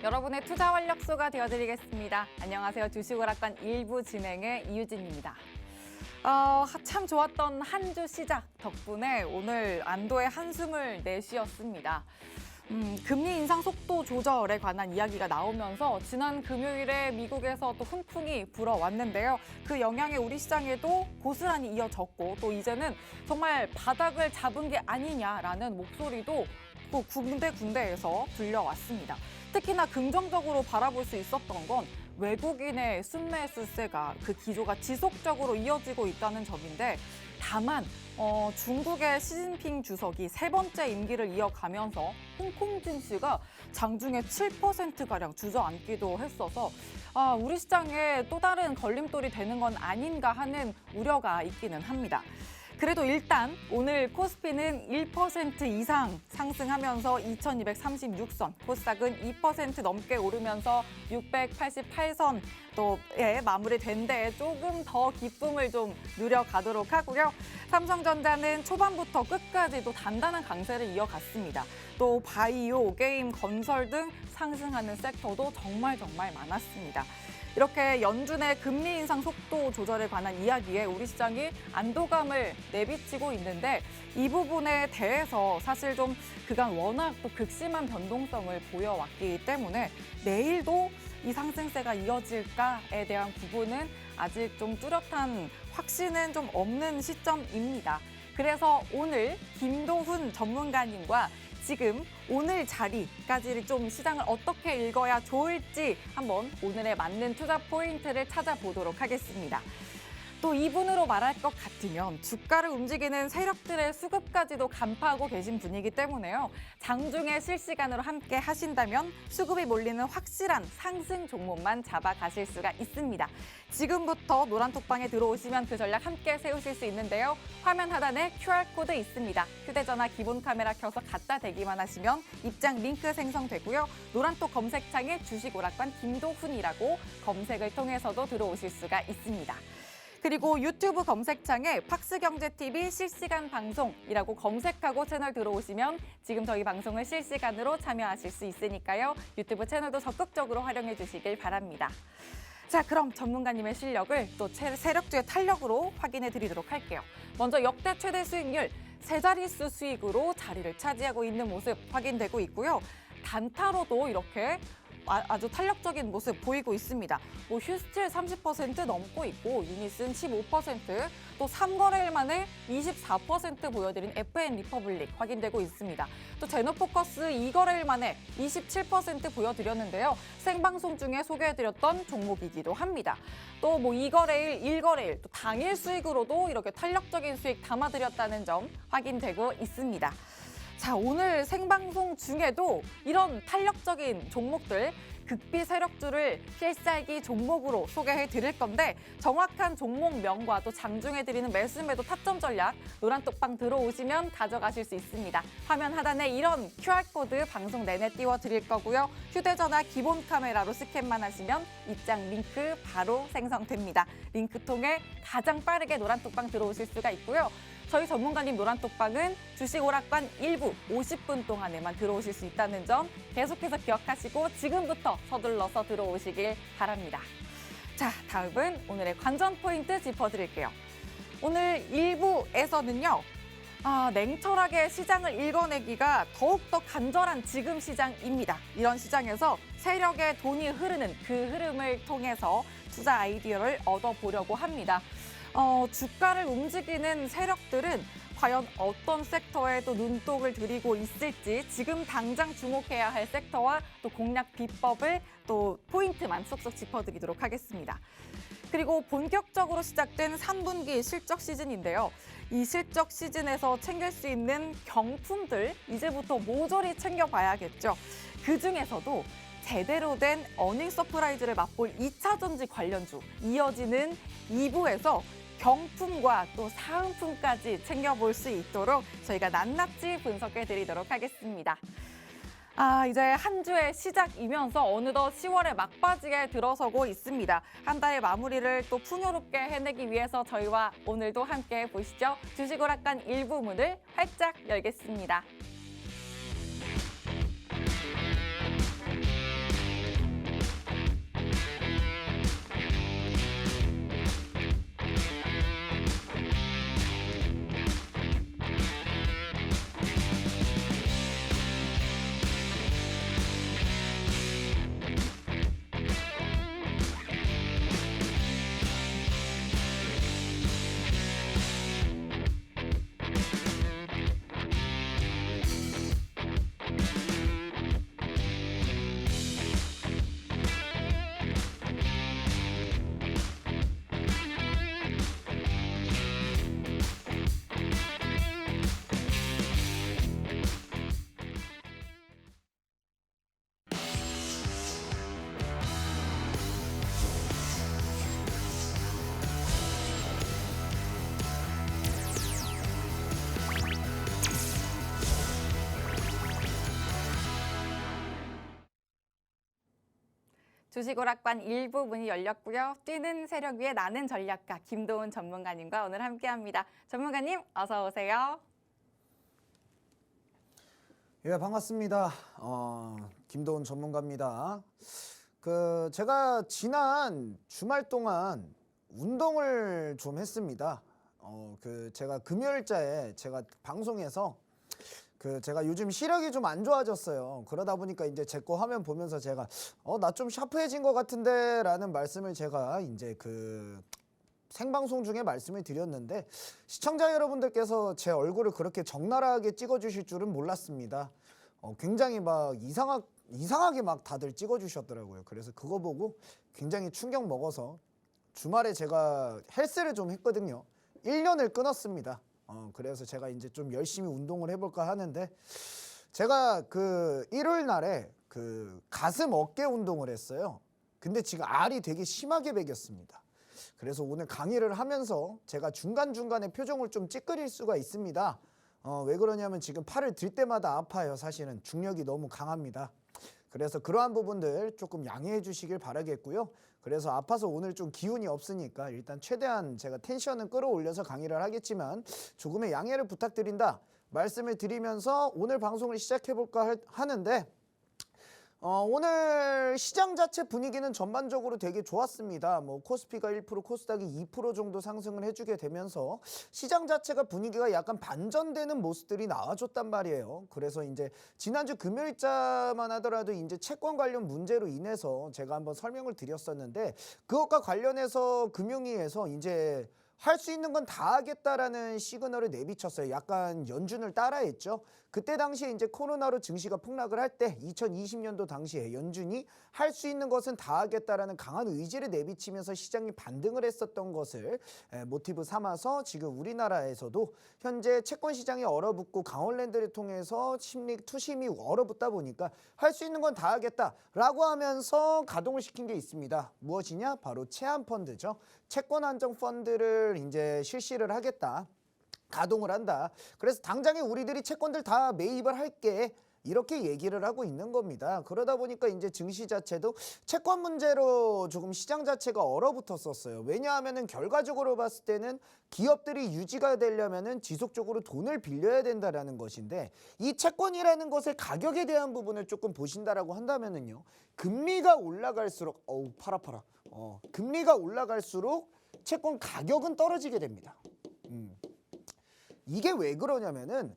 여러분의 투자 활력소가 되어드리겠습니다. 안녕하세요. 주식오락관 1부 진행의 이유진입니다. 참 좋았던 한 주 시작 덕분에 오늘 안도의 한숨을 내쉬었습니다. 금리 인상 속도 조절에 관한 이야기가 나오면서 지난 금요일에 미국에서 또 훈풍이 불어왔는데요. 그 영향이 우리 시장에도 고스란히 이어졌고 또 이제는 정말 바닥을 잡은 게 아니냐라는 목소리도 또 군데군데에서 들려왔습니다. 특히나 긍정적으로 바라볼 수 있었던 건 외국인의 순매수세가 그 기조가 지속적으로 이어지고 있다는 점인데 다만 중국의 시진핑 주석이 세 번째 임기를 이어가면서 홍콩 증시가 장중에 7%가량 주저앉기도 했어서 우리 시장에 또 다른 걸림돌이 되는 건 아닌가 하는 우려가 있기는 합니다. 그래도 일단 오늘 코스피는 1% 이상 상승하면서 2236선, 코스닥은 2% 넘게 오르면서 688선 또에 마무리된 데에 조금 더 기쁨을 좀 누려가도록 하고요. 삼성전자는 초반부터 끝까지도 단단한 강세를 이어갔습니다. 또 바이오, 게임, 건설 등 상승하는 섹터도 정말 많았습니다. 이렇게 연준의 금리 인상 속도 조절에 관한 이야기에 우리 시장이 안도감을 내비치고 있는데 이 부분에 대해서 사실 좀 그간 워낙 또 극심한 변동성을 보여왔기 때문에 내일도 이 상승세가 이어질까에 대한 부분은 아직 좀 뚜렷한 확신은 좀 없는 시점입니다. 그래서 오늘 김도훈 전문가님과 지금 오늘 자리까지를 좀 시장을 어떻게 읽어야 좋을지 한번 오늘에 맞는 투자 포인트를 찾아보도록 하겠습니다. 또 이분으로 말할 것 같으면 주가를 움직이는 세력들의 수급까지도 간파하고 계신 분이기 때문에요. 장중에 실시간으로 함께 하신다면 수급이 몰리는 확실한 상승 종목만 잡아가실 수가 있습니다. 지금부터 노란톡방에 들어오시면 그 전략 함께 세우실 수 있는데요. 화면 하단에 QR코드 있습니다. 휴대전화 기본 카메라 켜서 갖다 대기만 하시면 입장 링크 생성되고요. 노란톡 검색창에 주식오락관 김도훈이라고 검색을 통해서도 들어오실 수가 있습니다. 그리고 유튜브 검색창에 팍스경제TV 실시간 방송이라고 검색하고 채널 들어오시면 지금 저희 방송을 실시간으로 참여하실 수 있으니까요. 유튜브 채널도 적극적으로 활용해 주시길 바랍니다. 자, 그럼 전문가님의 실력을 또 세력주의 탄력으로 확인해 드리도록 할게요. 먼저 역대 최대 수익률, 세 자릿수 수익으로 자리를 차지하고 있는 모습 확인되고 있고요. 단타로도 이렇게 아주 탄력적인 모습 보이고 있습니다. 휴스틸 30% 넘고 있고 유니슨 15%, 또 3거래일 만에 24% 보여드린 FN 리퍼블릭 확인되고 있습니다. 또 제노포커스 2거래일 만에 27% 보여드렸는데요. 생방송 중에 소개해드렸던 종목이기도 합니다. 또 2거래일, 1거래일, 또 당일 수익으로도 이렇게 탄력적인 수익 담아드렸다는 점 확인되고 있습니다. 자, 오늘 생방송 중에도 이런 탄력적인 종목들, 극비 세력주를 필살기 종목으로 소개해 드릴 건데 정확한 종목명과 또 장중에 드리는 매수매도 타점 전략 노란톡방 들어오시면 가져가실 수 있습니다. 화면 하단에 이런 QR코드 방송 내내 띄워 드릴 거고요. 휴대전화 기본 카메라로 스캔만 하시면 입장 링크 바로 생성됩니다. 링크 통해 가장 빠르게 노란톡방 들어오실 수가 있고요. 저희 전문가님 노란톡방은 주식오락관 1부 50분 동안에만 들어오실 수 있다는 점 계속해서 기억하시고 지금부터 서둘러서 들어오시길 바랍니다. 자, 다음은 오늘의 관전 포인트 짚어드릴게요. 오늘 1부에서는요. 냉철하게 시장을 읽어내기가 더욱더 간절한 지금 시장입니다. 이런 시장에서 세력의 돈이 흐르는 그 흐름을 통해서 투자 아이디어를 얻어보려고 합니다. 주가를 움직이는 세력들은 과연 어떤 섹터에 또 눈독을 들이고 있을지 지금 당장 주목해야 할 섹터와 또 공략 비법을 또 포인트만 쏙쏙 짚어드리도록 하겠습니다. 그리고 본격적으로 시작된 3분기 실적 시즌인데요. 이 실적 시즌에서 챙길 수 있는 경품들 이제부터 모조리 챙겨봐야겠죠. 그중에서도 제대로 된 어닝 서프라이즈를 맛볼 2차 전지 관련주 이어지는 2부에서 경품과 또 사은품까지 챙겨볼 수 있도록 저희가 낱낱이 분석해드리도록 하겠습니다. 이제 한 주의 시작이면서 어느덧 10월의 막바지에 들어서고 있습니다. 한 달의 마무리를 또 풍요롭게 해내기 위해서 저희와 오늘도 함께 보시죠. 주식오락관 1부 문을 활짝 열겠습니다. 주식오락관 1부 문이 열렸고요. 뛰는 세력 위에 나는 전략가 김도훈 전문가님과 오늘 함께합니다. 전문가님 어서 오세요. 예, 반갑습니다. 김도훈 전문가입니다. 제가 지난 주말 동안 운동을 좀 했습니다. 제가 금요일자에 제가 방송에서 제가 요즘 시력이 좀 안 좋아졌어요. 그러다 보니까 이제 제 거 화면 보면서 제가 나 좀 샤프해진 것 같은데 라는 말씀을 제가 이제 생방송 중에 말씀을 드렸는데 시청자 여러분들께서 제 얼굴을 그렇게 적나라하게 찍어주실 줄은 몰랐습니다. 굉장히 막 이상하게 막 다들 찍어주셨더라고요. 그래서 그거 보고 굉장히 충격 먹어서 주말에 제가 헬스를 좀 했거든요. 1년을 끊었습니다. 그래서 제가 이제 좀 열심히 운동을 해볼까 하는데 제가 일요일 날에 가슴 어깨 운동을 했어요. 근데 지금 알이 되게 심하게 배겼습니다. 그래서 오늘 강의를 하면서 제가 중간중간에 표정을 좀 찌끄릴 수가 있습니다. 왜 그러냐면 지금 팔을 들 때마다 아파요. 사실은 중력이 너무 강합니다. 그래서 그러한 부분들 조금 양해해 주시길 바라겠고요. 그래서 아파서 오늘 좀 기운이 없으니까 일단 최대한 제가 텐션은 끌어올려서 강의를 하겠지만 조금의 양해를 부탁드린다 말씀을 드리면서 오늘 방송을 시작해볼까 하는데 오늘 시장 자체 분위기는 전반적으로 되게 좋았습니다. 코스피가 1%, 코스닥이 2% 정도 상승을 해주게 되면서 시장 자체가 분위기가 약간 반전되는 모습들이 나와줬단 말이에요. 그래서 이제 지난주 금요일자만 하더라도 이제 채권 관련 문제로 인해서 제가 한번 설명을 드렸었는데 그것과 관련해서 금융위에서 이제 할 수 있는 건 다 하겠다라는 시그널을 내비쳤어요. 약간 연준을 따라했죠. 그때 당시에 이제 코로나로 증시가 폭락을 할 때 2020년도 당시에 연준이 할 수 있는 것은 다 하겠다라는 강한 의지를 내비치면서 시장이 반등을 했었던 것을 모티브 삼아서 지금 우리나라에서도 현재 채권 시장이 얼어붙고 강원랜드를 통해서 투심이 얼어붙다 보니까 할 수 있는 건 다 하겠다라고 하면서 가동을 시킨 게 있습니다. 무엇이냐? 바로 채안펀드죠. 채권 안정 펀드를 이제 실시를 하겠다. 가동을 한다. 그래서 당장에 우리들이 채권들 다 매입을 할게. 이렇게 얘기를 하고 있는 겁니다. 그러다 보니까 이제 증시 자체도 채권 문제로 조금 시장 자체가 얼어붙었었어요. 왜냐하면은 결과적으로 봤을 때는 기업들이 유지가 되려면은 지속적으로 돈을 빌려야 된다라는 것인데 이 채권이라는 것의 가격에 대한 부분을 조금 보신다라고 한다면은요. 금리가 올라갈수록 팔 아파라. 금리가 올라갈수록 채권 가격은 떨어지게 됩니다. 이게 왜 그러냐면은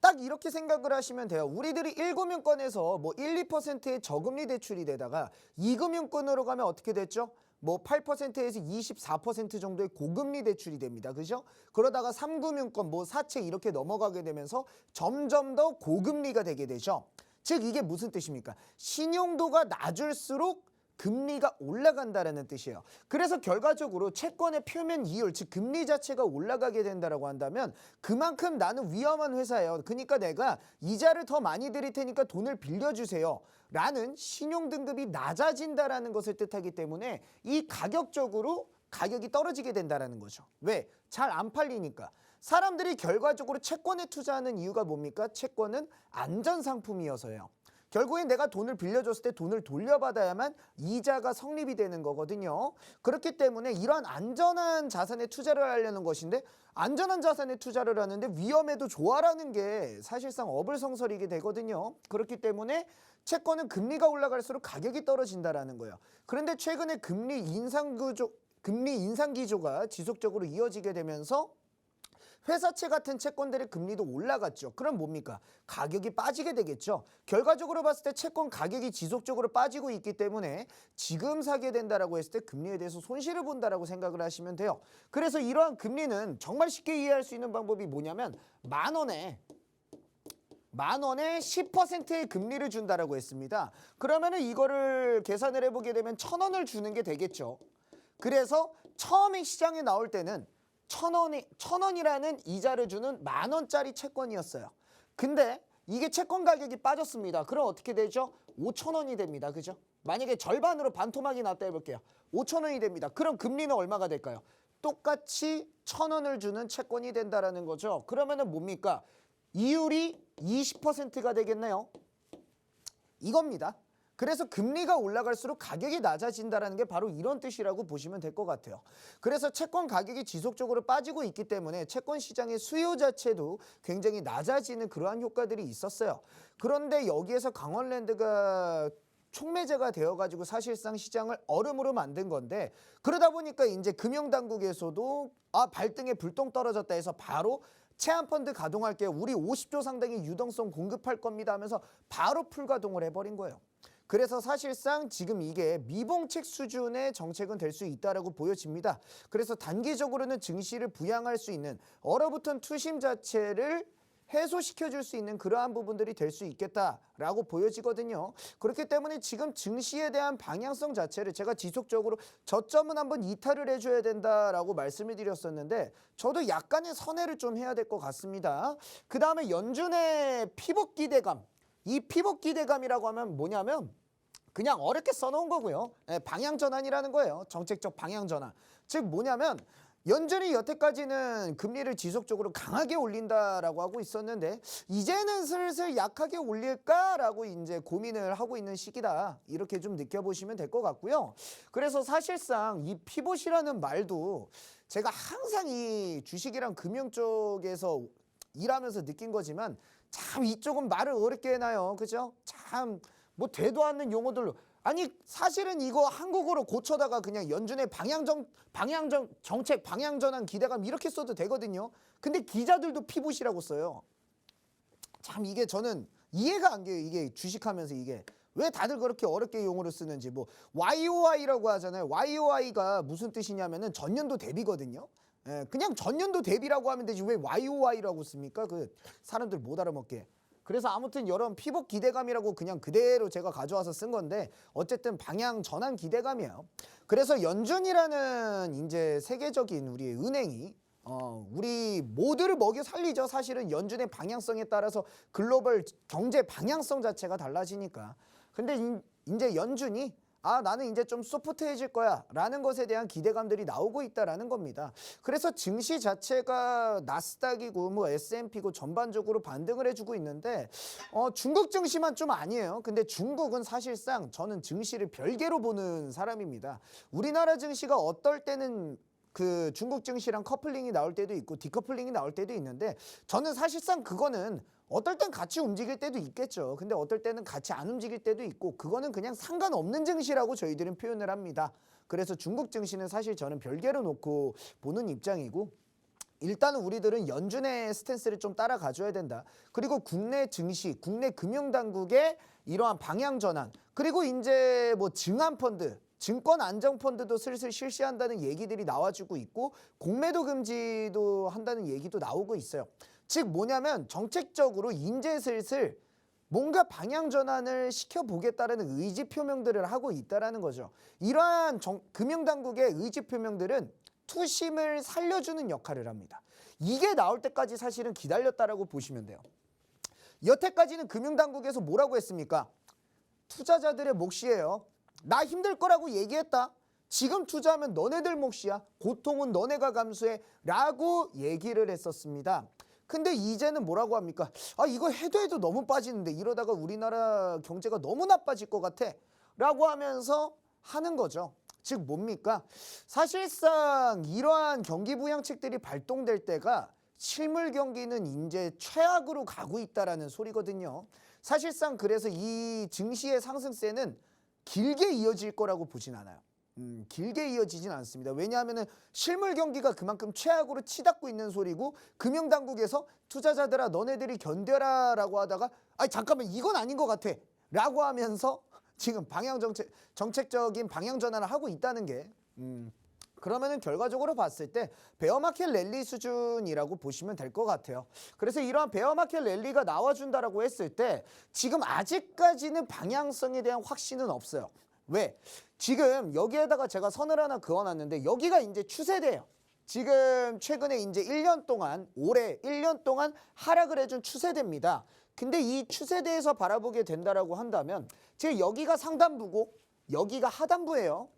딱 이렇게 생각을 하시면 돼요. 우리들이 1금융권에서 1, 2%의 저금리 대출이 되다가 2금융권으로 가면 어떻게 됐죠? 8%에서 24% 정도의 고금리 대출이 됩니다. 그죠? 그러다가 3금융권, 사채 이렇게 넘어가게 되면서 점점 더 고금리가 되게 되죠. 즉 이게 무슨 뜻입니까? 신용도가 낮을수록 금리가 올라간다라는 뜻이에요. 그래서 결과적으로 채권의 표면 이율, 즉 금리 자체가 올라가게 된다라고 한다면 그만큼 나는 위험한 회사예요. 그러니까 내가 이자를 더 많이 드릴 테니까 돈을 빌려주세요. 라는 신용 등급이 낮아진다라는 것을 뜻하기 때문에 이 가격적으로 가격이 떨어지게 된다라는 거죠. 왜? 잘 안 팔리니까. 사람들이 결과적으로 채권에 투자하는 이유가 뭡니까? 채권은 안전상품이어서요. 결국엔 내가 돈을 빌려줬을 때 돈을 돌려받아야만 이자가 성립이 되는 거거든요. 그렇기 때문에 이러한 안전한 자산에 투자를 하려는 것인데 안전한 자산에 투자를 하는데 위험에도 좋아라는 게 사실상 어불성설이게 되거든요. 그렇기 때문에 채권은 금리가 올라갈수록 가격이 떨어진다라는 거예요. 그런데 최근에 금리 인상 기조가 지속적으로 이어지게 되면서 회사채 같은 채권들의 금리도 올라갔죠. 그럼 뭡니까? 가격이 빠지게 되겠죠. 결과적으로 봤을 때 채권 가격이 지속적으로 빠지고 있기 때문에 지금 사게 된다라고 했을 때 금리에 대해서 손실을 본다라고 생각을 하시면 돼요. 그래서 이러한 금리는 정말 쉽게 이해할 수 있는 방법이 뭐냐면 만 원에 10%의 금리를 준다라고 했습니다. 그러면은 이거를 계산을 해보게 되면 1,000원을 주는 게 되겠죠. 그래서 처음에 시장에 나올 때는 1,000원이라는 이자를 주는 10,000원짜리 채권이었어요. 근데 이게 채권 가격이 빠졌습니다. 그럼 어떻게 되죠? 5,000원이 됩니다. 그죠? 만약에 절반으로 반토막이 났다 해볼게요. 5,000원이 됩니다. 그럼 금리는 얼마가 될까요? 똑같이 1,000원을 주는 채권이 된다라는 거죠. 그러면은 뭡니까? 이율이 20%가 되겠네요. 이겁니다. 그래서 금리가 올라갈수록 가격이 낮아진다는 게 바로 이런 뜻이라고 보시면 될 것 같아요. 그래서 채권 가격이 지속적으로 빠지고 있기 때문에 채권 시장의 수요 자체도 굉장히 낮아지는 그러한 효과들이 있었어요. 그런데 여기에서 강원랜드가 촉매제가 되어가지고 사실상 시장을 얼음으로 만든 건데, 그러다 보니까 이제 금융당국에서도 발등에 불똥 떨어졌다 해서 바로 채권펀드 가동할게요. 우리 50조 상당의 유동성 공급할 겁니다 하면서 바로 풀가동을 해버린 거예요. 그래서 사실상 지금 이게 미봉책 수준의 정책은 될 수 있다라고 보여집니다. 그래서 단기적으로는 증시를 부양할 수 있는 얼어붙은 투심 자체를 해소시켜줄 수 있는 그러한 부분들이 될 수 있겠다라고 보여지거든요. 그렇기 때문에 지금 증시에 대한 방향성 자체를 제가 지속적으로 저점은 한번 이탈을 해줘야 된다라고 말씀을 드렸었는데, 저도 약간의 선회를 좀 해야 될 것 같습니다. 그 다음에 연준의 피벗 기대감. 이 피벗 기대감이라고 하면 뭐냐면 그냥 어렵게 써놓은 거고요. 방향 전환이라는 거예요. 정책적 방향 전환. 즉 뭐냐면 연준이 여태까지는 금리를 지속적으로 강하게 올린다라고 하고 있었는데, 이제는 슬슬 약하게 올릴까라고 이제 고민을 하고 있는 시기다, 이렇게 좀 느껴보시면 될 것 같고요. 그래서 사실상 이 피봇이라는 말도 제가 항상 이 주식이랑 금융 쪽에서 일하면서 느낀 거지만 참 이쪽은 말을 어렵게 해놔요. 그죠? 참 뭐 되도 않는 용어들로, 아니 사실은 이거 한국어로 고쳐다가 그냥 연준의 정책 방향전환 기대감 이렇게 써도 되거든요. 근데 기자들도 피봇이라고 써요. 참 이게 저는 이해가 안 돼요. 이게 주식하면서 이게 왜 다들 그렇게 어렵게 용어를 쓰는지. 뭐 YOI라고 하잖아요. YOI가 무슨 뜻이냐면은 전년도 대비거든요. 그냥 전년도 대비라고 하면 되지 왜 YOI라고 씁니까? 그 사람들 못 알아먹게. 그래서 아무튼 여러분 피벗 기대감이라고 그냥 그대로 제가 가져와서 쓴 건데, 어쨌든 방향 전환 기대감이에요. 그래서 연준이라는 이제 세계적인 우리의 은행이 우리 모두를 먹여 살리죠. 사실은 연준의 방향성에 따라서 글로벌 경제 방향성 자체가 달라지니까. 근데 이제 연준이 나는 이제 좀 소프트해질 거야 라는 것에 대한 기대감들이 나오고 있다라는 겁니다. 그래서 증시 자체가 나스닥이고 뭐 S&P고 전반적으로 반등을 해주고 있는데, 중국 증시만 좀 아니에요. 근데 중국은 사실상 저는 증시를 별개로 보는 사람입니다. 우리나라 증시가 어떨 때는 그 중국 증시랑 커플링이 나올 때도 있고 디커플링이 나올 때도 있는데, 저는 사실상 그거는 어떨 땐 같이 움직일 때도 있겠죠. 근데 어떨 때는 같이 안 움직일 때도 있고, 그거는 그냥 상관없는 증시라고 저희들은 표현을 합니다. 그래서 중국 증시는 사실 저는 별개로 놓고 보는 입장이고, 일단은 우리들은 연준의 스탠스를 좀 따라가줘야 된다. 그리고 국내 증시, 국내 금융당국의 이러한 방향 전환, 그리고 이제 뭐 증안펀드, 증권 안정펀드도 슬슬 실시한다는 얘기들이 나와주고 있고, 공매도 금지도 한다는 얘기도 나오고 있어요. 즉 뭐냐면 정책적으로 이제 슬슬 뭔가 방향 전환을 시켜보겠다는 의지 표명들을 하고 있다는 거죠. 이러한 금융당국의 의지 표명들은 투심을 살려주는 역할을 합니다. 이게 나올 때까지 사실은 기다렸다라고 보시면 돼요. 여태까지는 금융당국에서 뭐라고 했습니까? 투자자들의 몫이에요. 나 힘들 거라고 얘기했다. 지금 투자하면 너네들 몫이야. 고통은 너네가 감수해 라고 얘기를 했었습니다. 근데 이제는 뭐라고 합니까? 이거 해도 너무 빠지는데, 이러다가 우리나라 경제가 너무 나빠질 것 같아 라고 하면서 하는 거죠. 즉 뭡니까? 사실상 이러한 경기 부양책들이 발동될 때가 실물 경기는 이제 최악으로 가고 있다라는 소리거든요. 사실상 그래서 이 증시의 상승세는 길게 이어질 거라고 보진 않아요. 길게 이어지진 않습니다. 왜냐하면 실물 경기가 그만큼 최악으로 치닫고 있는 소리고, 금융당국에서 투자자들아 너네들이 견뎌라 라고 하다가 잠깐만 이건 아닌 것 같아 라고 하면서 지금 정책적인 방향 전환을 하고 있다는 게, 그러면은 결과적으로 봤을 때 베어마켓 랠리 수준이라고 보시면 될 것 같아요. 그래서 이러한 베어마켓 랠리가 나와준다라고 했을 때 지금 아직까지는 방향성에 대한 확신은 없어요. 왜? 지금 여기에다가 제가 선을 하나 그어놨는데, 여기가 이제 추세대예요. 지금 최근에 이제 1년 동안, 올해 1년 동안 하락을 해준 추세대입니다. 근데 이 추세대에서 바라보게 된다라고 한다면, 지금 여기가 상단부고 여기가 하단부예요.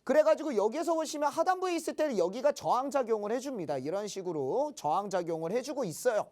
그래가지고 여기에서 보시면 하단부에 있을 때는 여기가 저항작용을 해줍니다. 이런 식으로 저항작용을 해주고 있어요.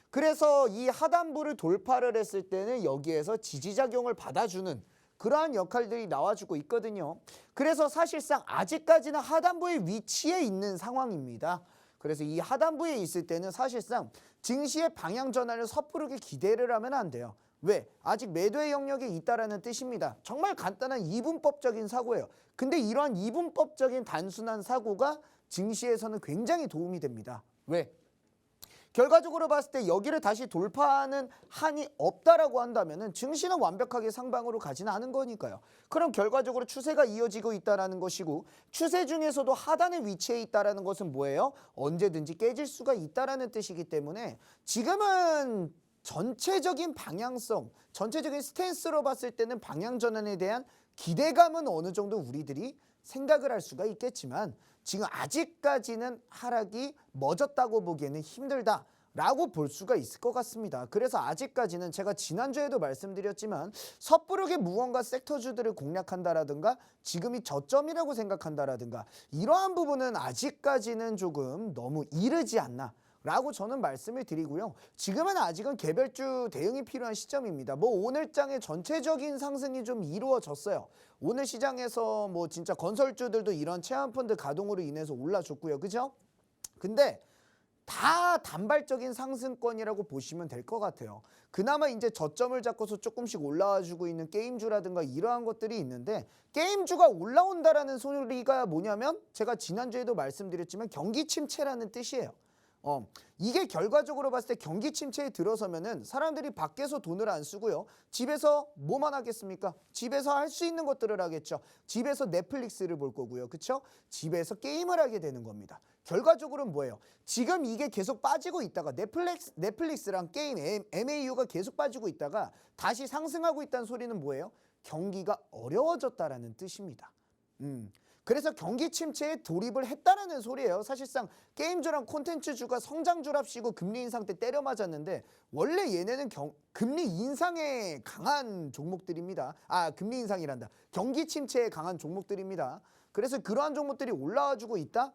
그래서 이 하단부를 돌파를 했을 때는 여기에서 지지작용을 받아주는 그러한 역할들이 나와주고 있거든요. 그래서 사실상 아직까지는 하단부의 위치에 있는 상황입니다. 그래서 이 하단부에 있을 때는 사실상 증시의 방향 전환을 섣부르게 기대를 하면 안 돼요. 왜? 아직 매도의 영역에 있다라는 뜻입니다. 정말 간단한 이분법적인 사고예요. 근데 이러한 이분법적인 단순한 사고가 증시에서는 굉장히 도움이 됩니다. 왜? 결과적으로 봤을 때 여기를 다시 돌파하는 한이 없다라고 한다면은 증시는 완벽하게 상방으로 가지는 않은 거니까요. 그럼 결과적으로 추세가 이어지고 있다라는 것이고, 추세 중에서도 하단의 위치에 있다라는 것은 뭐예요? 언제든지 깨질 수가 있다라는 뜻이기 때문에 지금은 전체적인 방향성, 전체적인 스탠스로 봤을 때는 방향 전환에 대한 기대감은 어느 정도 우리들이 생각을 할 수가 있겠지만, 지금 아직까지는 하락이 멎었다고 보기에는 힘들다라고 볼 수가 있을 것 같습니다. 그래서 아직까지는 제가 지난주에도 말씀드렸지만 섣부르게 무언가 섹터주들을 공략한다라든가 지금이 저점이라고 생각한다라든가 이러한 부분은 아직까지는 조금 너무 이르지 않나 라고 저는 말씀을 드리고요. 지금은 아직은 개별주 대응이 필요한 시점입니다. 뭐 오늘장의 전체적인 상승이 좀 이루어졌어요. 오늘 시장에서 뭐 진짜 건설주들도 이런 체험펀드 가동으로 인해서 올라줬고요. 그죠? 근데 다 단발적인 상승권이라고 보시면 될 것 같아요. 그나마 이제 저점을 잡고서 조금씩 올라와주고 있는 게임주라든가 이러한 것들이 있는데, 게임주가 올라온다라는 소리가 뭐냐면 제가 지난주에도 말씀드렸지만 경기 침체라는 뜻이에요. 이게 결과적으로 봤을 때 경기 침체에 들어서면은 사람들이 밖에서 돈을 안 쓰고요. 집에서 뭐만 하겠습니까? 집에서 할 수 있는 것들을 하겠죠. 집에서 넷플릭스를 볼 거고요. 그렇죠? 집에서 게임을 하게 되는 겁니다. 결과적으로는 뭐예요? 지금 이게 계속 빠지고 있다가 넷플릭스랑 게임 MAU가 계속 빠지고 있다가 다시 상승하고 있다는 소리는 뭐예요? 경기가 어려워졌다라는 뜻입니다. 그래서 경기 침체에 돌입을 했다라는 소리예요. 사실상 게임주랑 콘텐츠주가 성장주랍시고 금리 인상 때 때려 맞았는데 원래 얘네는 금리 인상에 강한 종목들입니다. 금리 인상이란다. 경기 침체에 강한 종목들입니다. 그래서 그러한 종목들이 올라와주고 있다?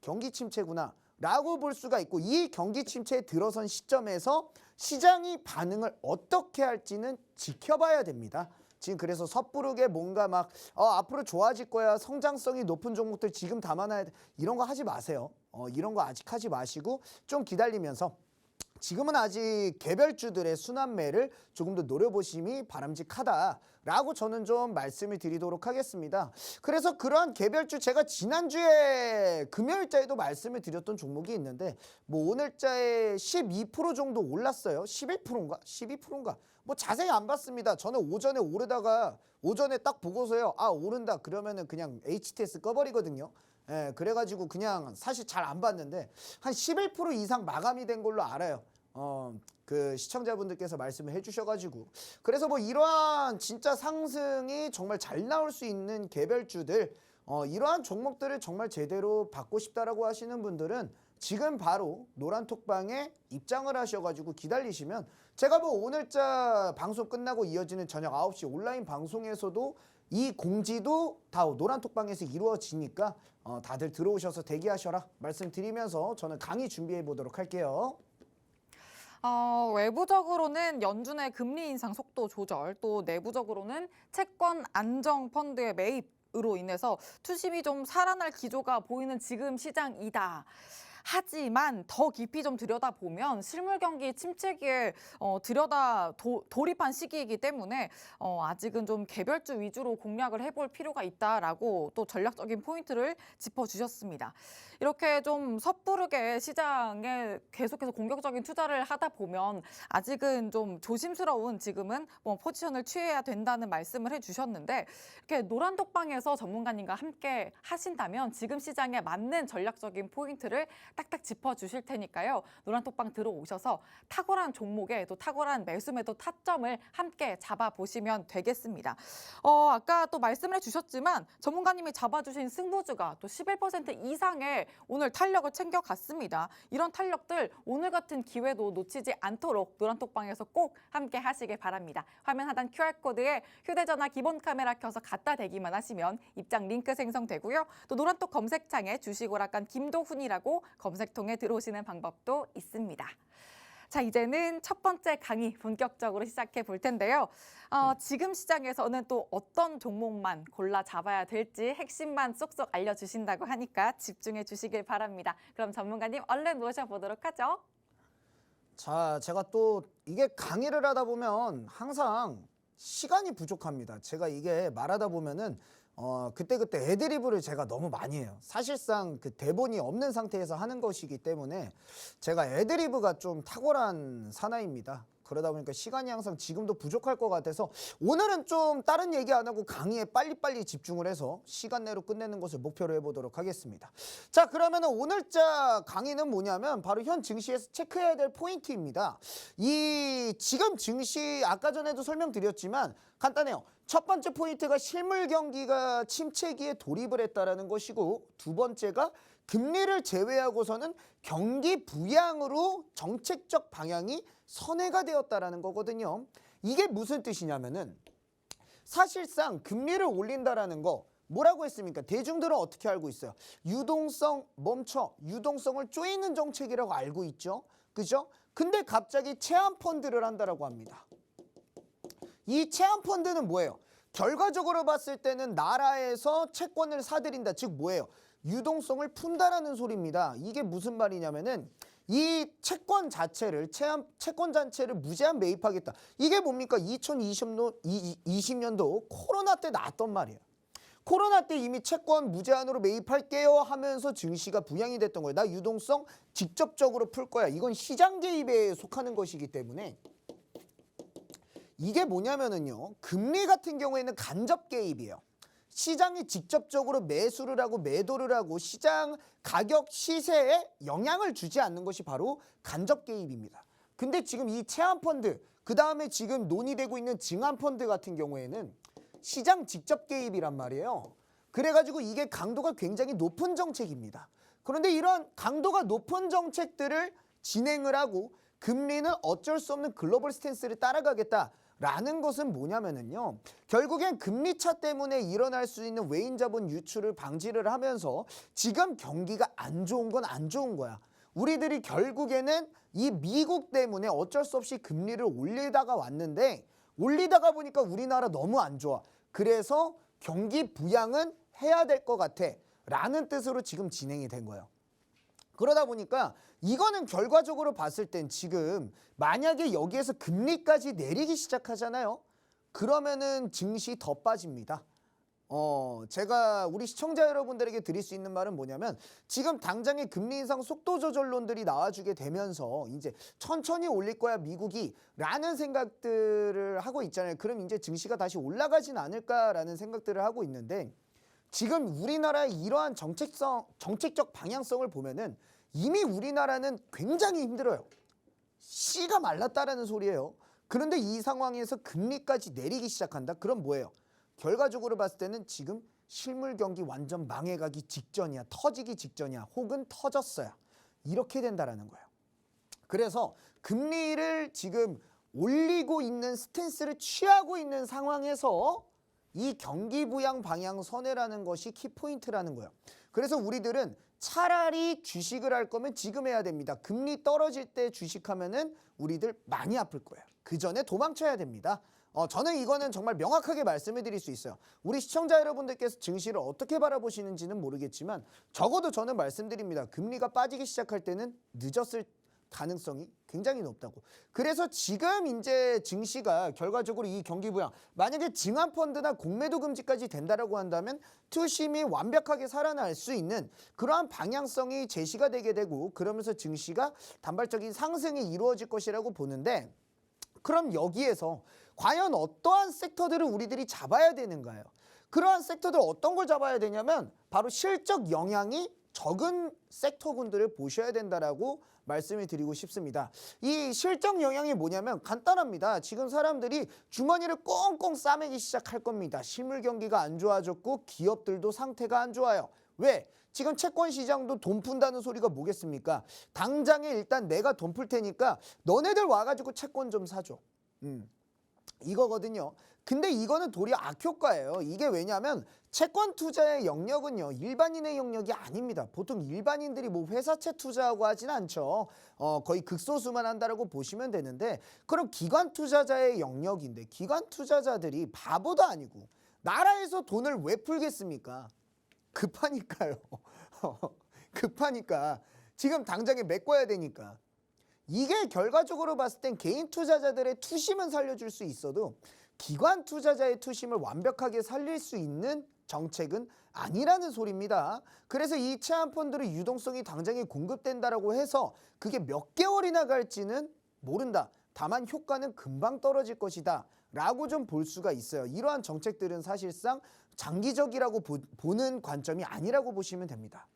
경기 침체구나 라고 볼 수가 있고, 이 경기 침체에 들어선 시점에서 시장이 반응을 어떻게 할지는 지켜봐야 됩니다. 지금 그래서 섣부르게 뭔가 막 앞으로 좋아질 거야, 성장성이 높은 종목들 지금 담아놔야 돼, 이런 거 하지 마세요. 이런 거 아직 하지 마시고 좀 기다리면서 지금은 아직 개별주들의 순환매를 조금 더 노려보심이 바람직하다라고 저는 좀 말씀을 드리도록 하겠습니다. 그래서 그러한 개별주, 제가 지난주에 금요일자에도 말씀을 드렸던 종목이 있는데 뭐 오늘자에 12% 정도 올랐어요. 11%인가? 12%인가? 뭐 자세히 안 봤습니다. 저는 오전에 오르다가 오전에 딱 보고서요. 오른다 그러면은 그냥 HTS 꺼버리거든요. 그래가지고 그냥 사실 잘 안 봤는데 한 11% 이상 마감이 된 걸로 알아요. 그 시청자분들께서 말씀을 해주셔가지고, 그래서 뭐 이러한 진짜 상승이 정말 잘 나올 수 있는 개별주들, 이러한 종목들을 정말 제대로 받고 싶다라고 하시는 분들은 지금 바로 노란톡방에 입장을 하셔가지고 기다리시면, 제가 뭐 오늘자 방송 끝나고 이어지는 저녁 9시 온라인 방송에서도 이 공지도 다 노란톡방에서 이루어지니까 다들 들어오셔서 대기하셔라 말씀드리면서 저는 강의 준비해 보도록 할게요. 외부적으로는 연준의 금리 인상 속도 조절, 또 내부적으로는 채권 안정 펀드의 매입으로 인해서 투심이 좀 살아날 기조가 보이는 지금 시장이다. 하지만 더 깊이 좀 들여다보면 실물 경기 침체기에 돌입한 시기이기 때문에 아직은 좀 개별주 위주로 공략을 해볼 필요가 있다라고 또 전략적인 포인트를 짚어주셨습니다. 이렇게 좀 섣부르게 시장에 계속해서 공격적인 투자를 하다 보면 아직은 좀 조심스러운 지금은 포지션을 취해야 된다는 말씀을 해주셨는데, 이렇게 노란톡방에서 전문가님과 함께 하신다면 지금 시장에 맞는 전략적인 포인트를 딱딱 짚어주실 테니까요. 노란톡방 들어오셔서 탁월한 종목에 또 탁월한 매수매도 타점을 함께 잡아보시면 되겠습니다. 아까 또 말씀을 해주셨지만 전문가님이 잡아주신 승부주가 또 11% 이상의 오늘 탄력을 챙겨갔습니다. 이런 탄력들 오늘 같은 기회도 놓치지 않도록 노란톡방에서 꼭 함께 하시길 바랍니다. 화면 하단 QR코드에 휴대전화 기본 카메라 켜서 갖다 대기만 하시면 입장 링크 생성되고요. 또 노란톡 검색창에 주식오락관 김도훈이라고 검색통에 들어오시는 방법도 있습니다. 자, 이제는 첫 번째 강의 본격적으로 시작해 볼 텐데요. 지금 시장에서는 또 어떤 종목만 골라 잡아야 될지 핵심만 쏙쏙 알려주신다고 하니까 집중해 주시길 바랍니다. 그럼 전문가님 얼른 모셔보도록 하죠. 자, 제가 또 이게 강의를 하다 보면 항상 시간이 부족합니다. 제가 이게 말하다 보면은 그때그때 애드리브를 제가 너무 많이 해요. 사실상 그 대본이 없는 상태에서 하는 것이기 때문에 제가 애드리브가 좀 탁월한 사나이입니다. 그러다 보니까 시간이 항상 지금도 부족할 것 같아서 오늘은 좀 다른 얘기 안 하고 강의에 빨리빨리 집중을 해서 시간 내로 끝내는 것을 목표로 해보도록 하겠습니다. 자, 그러면 오늘자 강의는 뭐냐면 바로 현 증시에서 체크해야 될 포인트입니다. 이 지금 증시 아까 전에도 설명드렸지만 간단해요. 첫 번째 포인트가 실물 경기가 침체기에 돌입을 했다라는 것이고, 두 번째가 금리를 제외하고서는 경기 부양으로 정책적 방향이 선회가 되었다라는 거거든요. 이게 무슨 뜻이냐면은 사실상 금리를 올린다라는 거 뭐라고 했습니까? 대중들은 어떻게 알고 있어요? 유동성 멈춰, 유동성을 쪼이는 정책이라고 알고 있죠. 그죠? 근데 갑자기 체한 펀드를 한다라고 합니다. 이 체한 펀드는 뭐예요? 결과적으로 봤을 때는 나라에서 채권을 사들인다. 즉 뭐예요? 유동성을 푼다라는 소리입니다. 이게 무슨 말이냐면은 이 채권 자체를 채권 자체를 무제한 매입하겠다. 이게 뭡니까? 2020년도 코로나 때 나왔던 말이에요. 코로나 때 이미 채권 무제한으로 매입할게요 하면서 증시가 부양이 됐던 거예요. 나 유동성 직접적으로 풀 거야. 이건 시장 개입에 속하는 것이기 때문에 이게 뭐냐면은요. 금리 같은 경우에는 간접 개입이에요. 시장이 직접적으로 매수를 하고 매도를 하고 시장 가격 시세에 영향을 주지 않는 것이 바로 간접 개입입니다. 근데 지금 이 체한 펀드, 그 다음에 지금 논의되고 있는 증한 펀드 같은 경우에는 시장 직접 개입이란 말이에요. 그래가지고 이게 강도가 굉장히 높은 정책입니다. 그런데 이런 강도가 높은 정책들을 진행을 하고 금리는 어쩔 수 없는 글로벌 스탠스를 따라가겠다. 라는 것은 뭐냐면은요. 결국엔 금리 차 때문에 일어날 수 있는 외인 자본 유출을 방지를 하면서 지금 경기가 안 좋은 건 안 좋은 거야. 우리들이 결국에는 이 미국 때문에 어쩔 수 없이 금리를 올리다가 왔는데 올리다가 보니까 우리나라 너무 안 좋아. 그래서 경기 부양은 해야 될 것 같아. 라는 뜻으로 지금 진행이 된 거예요. 그러다 보니까 이거는 결과적으로 봤을 땐 지금 만약에 여기에서 금리까지 내리기 시작하잖아요. 그러면은 증시 더 빠집니다. 제가 우리 시청자 여러분들에게 드릴 수 있는 말은 뭐냐면 지금 당장의 금리 인상 속도 조절론들이 나와주게 되면서 이제 천천히 올릴 거야 미국이 라는 생각들을 하고 있잖아요. 그럼 이제 증시가 다시 올라가진 않을까라는 생각들을 하고 있는데 지금 우리나라의 이러한 정책적 방향성을 보면은 이미 우리나라는 굉장히 힘들어요. 씨가 말랐다라는 소리예요. 그런데 이 상황에서 금리까지 내리기 시작한다? 그럼 뭐예요? 결과적으로 봤을 때는 지금 실물 경기 완전 망해가기 직전이야. 터지기 직전이야. 혹은 터졌어요. 이렇게 된다라는 거예요. 그래서 금리를 지금 올리고 있는 스탠스를 취하고 있는 상황에서 이 경기 부양 방향 선회라는 것이 키포인트라는 거예요. 그래서 우리들은 차라리 주식을 할 거면 지금 해야 됩니다. 금리 떨어질 때 주식하면은 우리들 많이 아플 거예요. 그 전에 도망쳐야 됩니다. 저는 이거는 정말 명확하게 말씀을 드릴 수 있어요. 우리 시청자 여러분들께서 증시를 어떻게 바라보시는지는 모르겠지만 적어도 저는 말씀드립니다. 금리가 빠지기 시작할 때는 늦었을 가능성이 굉장히 높다고. 그래서 지금 이제 증시가 결과적으로 이 경기 부양 만약에 증한 펀드나 공매도 금지까지 된다라고 한다면 투심이 완벽하게 살아날 수 있는 그러한 방향성이 제시가 되게 되고 그러면서 증시가 단발적인 상승이 이루어질 것이라고 보는데 그럼 여기에서 과연 어떠한 섹터들을 우리들이 잡아야 되는가요? 그러한 섹터들 어떤 걸 잡아야 되냐면 바로 실적 영향이 적은 섹터군들을 보셔야 된다라고 말씀을 드리고 싶습니다. 이 실적 영향이 뭐냐면 간단합니다. 지금 사람들이 주머니를 꽁꽁 싸매기 시작할 겁니다. 실물 경기가 안 좋아졌고 기업들도 상태가 안 좋아요. 왜? 지금 채권 시장도 돈 푼다는 소리가 뭐겠습니까? 당장에 일단 내가 돈 풀 테니까 너네들 와가지고 채권 좀 사줘. 이거거든요. 근데 이거는 도리어 악효과예요. 이게 왜냐하면 채권 투자의 영역은요, 일반인의 영역이 아닙니다. 보통 일반인들이 뭐 회사채 투자하고 하진 않죠. 거의 극소수만 한다라고 보시면 되는데, 그럼 기관 투자자의 영역인데, 기관 투자자들이 바보도 아니고 나라에서 돈을 왜 풀겠습니까? 급하니까요. 급하니까. 지금 당장에 메꿔야 되니까. 이게 결과적으로 봤을 땐 개인 투자자들의 투심은 살려줄 수 있어도 기관 투자자의 투심을 완벽하게 살릴 수 있는 정책은 아니라는 소리입니다. 그래서 이 채권펀드의 유동성이 당장에 공급된다라고 해서 그게 몇 개월이나 갈지는 모른다. 다만 효과는 금방 떨어질 것이다 라고 좀 볼 수가 있어요. 이러한 정책들은 사실상 장기적이라고 보는 관점이 아니라고 보시면 됩니다.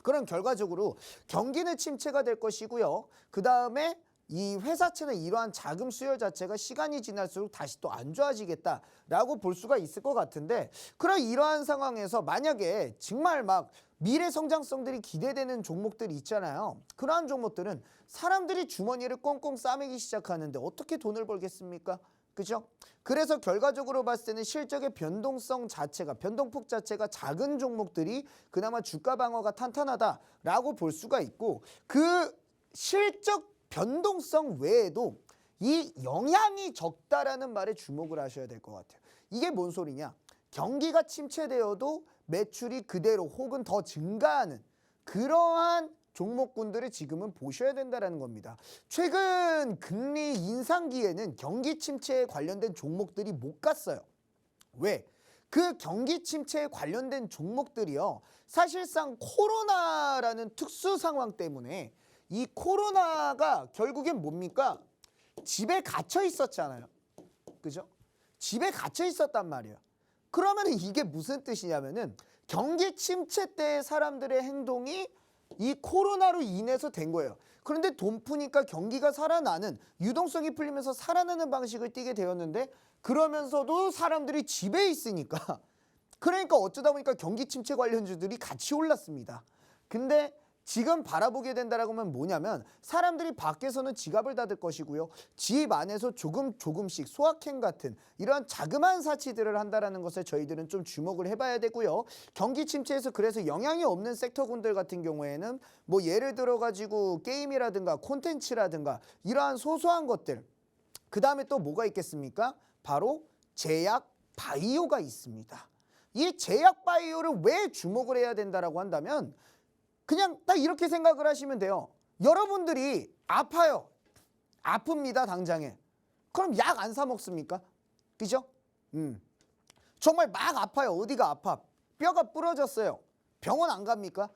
그럼 결과적으로 경기는 침체가 될 것이고요. 그 다음에 이 회사채는 이러한 자금 수요 자체가 시간이 지날수록 다시 또 안 좋아지겠다라고 볼 수가 있을 것 같은데, 그런 이러한 상황에서 만약에 정말 막 미래 성장성들이 기대되는 종목들이 있잖아요. 그러한 종목들은 사람들이 주머니를 꽁꽁 싸매기 시작하는데 어떻게 돈을 벌겠습니까? 그죠? 그래서 결과적으로 봤을 때는 실적의 변동성 자체가, 변동폭 자체가 작은 종목들이 그나마 주가 방어가 탄탄하다라고 볼 수가 있고, 그 실적 변동성 외에도 이 영향이 적다라는 말에 주목을 하셔야 될 것 같아요. 이게 뭔 소리냐? 경기가 침체되어도 매출이 그대로 혹은 더 증가하는 그러한 종목군들을 지금은 보셔야 된다는 겁니다. 최근 금리 인상기에는 경기 침체에 관련된 종목들이 못 갔어요. 왜? 그 경기 침체에 관련된 종목들이요, 사실상 코로나라는 특수 상황 때문에 이 코로나가 결국엔 뭡니까? 집에 갇혀 있었잖아요. 그죠? 집에 갇혀 있었단 말이에요. 그러면 이게 무슨 뜻이냐면은 경기 침체 때 사람들의 행동이 이 코로나로 인해서 된 거예요. 그런데 돈 푸니까 경기가 살아나는, 유동성이 풀리면서 살아나는 방식을 띠게 되었는데, 그러면서도 사람들이 집에 있으니까 그러니까 어쩌다 보니까 경기 침체 관련주들이 같이 올랐습니다. 근데 지금 바라보게 된다라고 하면 뭐냐면, 사람들이 밖에서는 지갑을 닫을 것이고요, 집 안에서 조금씩 소확행 같은 이러한 자그마한 사치들을 한다라는 것에 저희들은 좀 주목을 해봐야 되고요. 경기 침체에서 그래서 영향이 없는 섹터군들 같은 경우에는 뭐 예를 들어 가지고 게임이라든가 콘텐츠라든가 이러한 소소한 것들, 그 다음에 또 뭐가 있겠습니까? 바로 제약 바이오가 있습니다. 이 제약 바이오를 왜 주목을 해야 된다라고 한다면, 그냥 딱 이렇게 생각을 하시면 돼요. 여러분들이 아파요. 아픕니다, 당장에. 그럼 약 안 사 먹습니까? 그죠? 정말 막 아파요. 어디가 아파? 뼈가 부러졌어요. 병원 안 갑니까?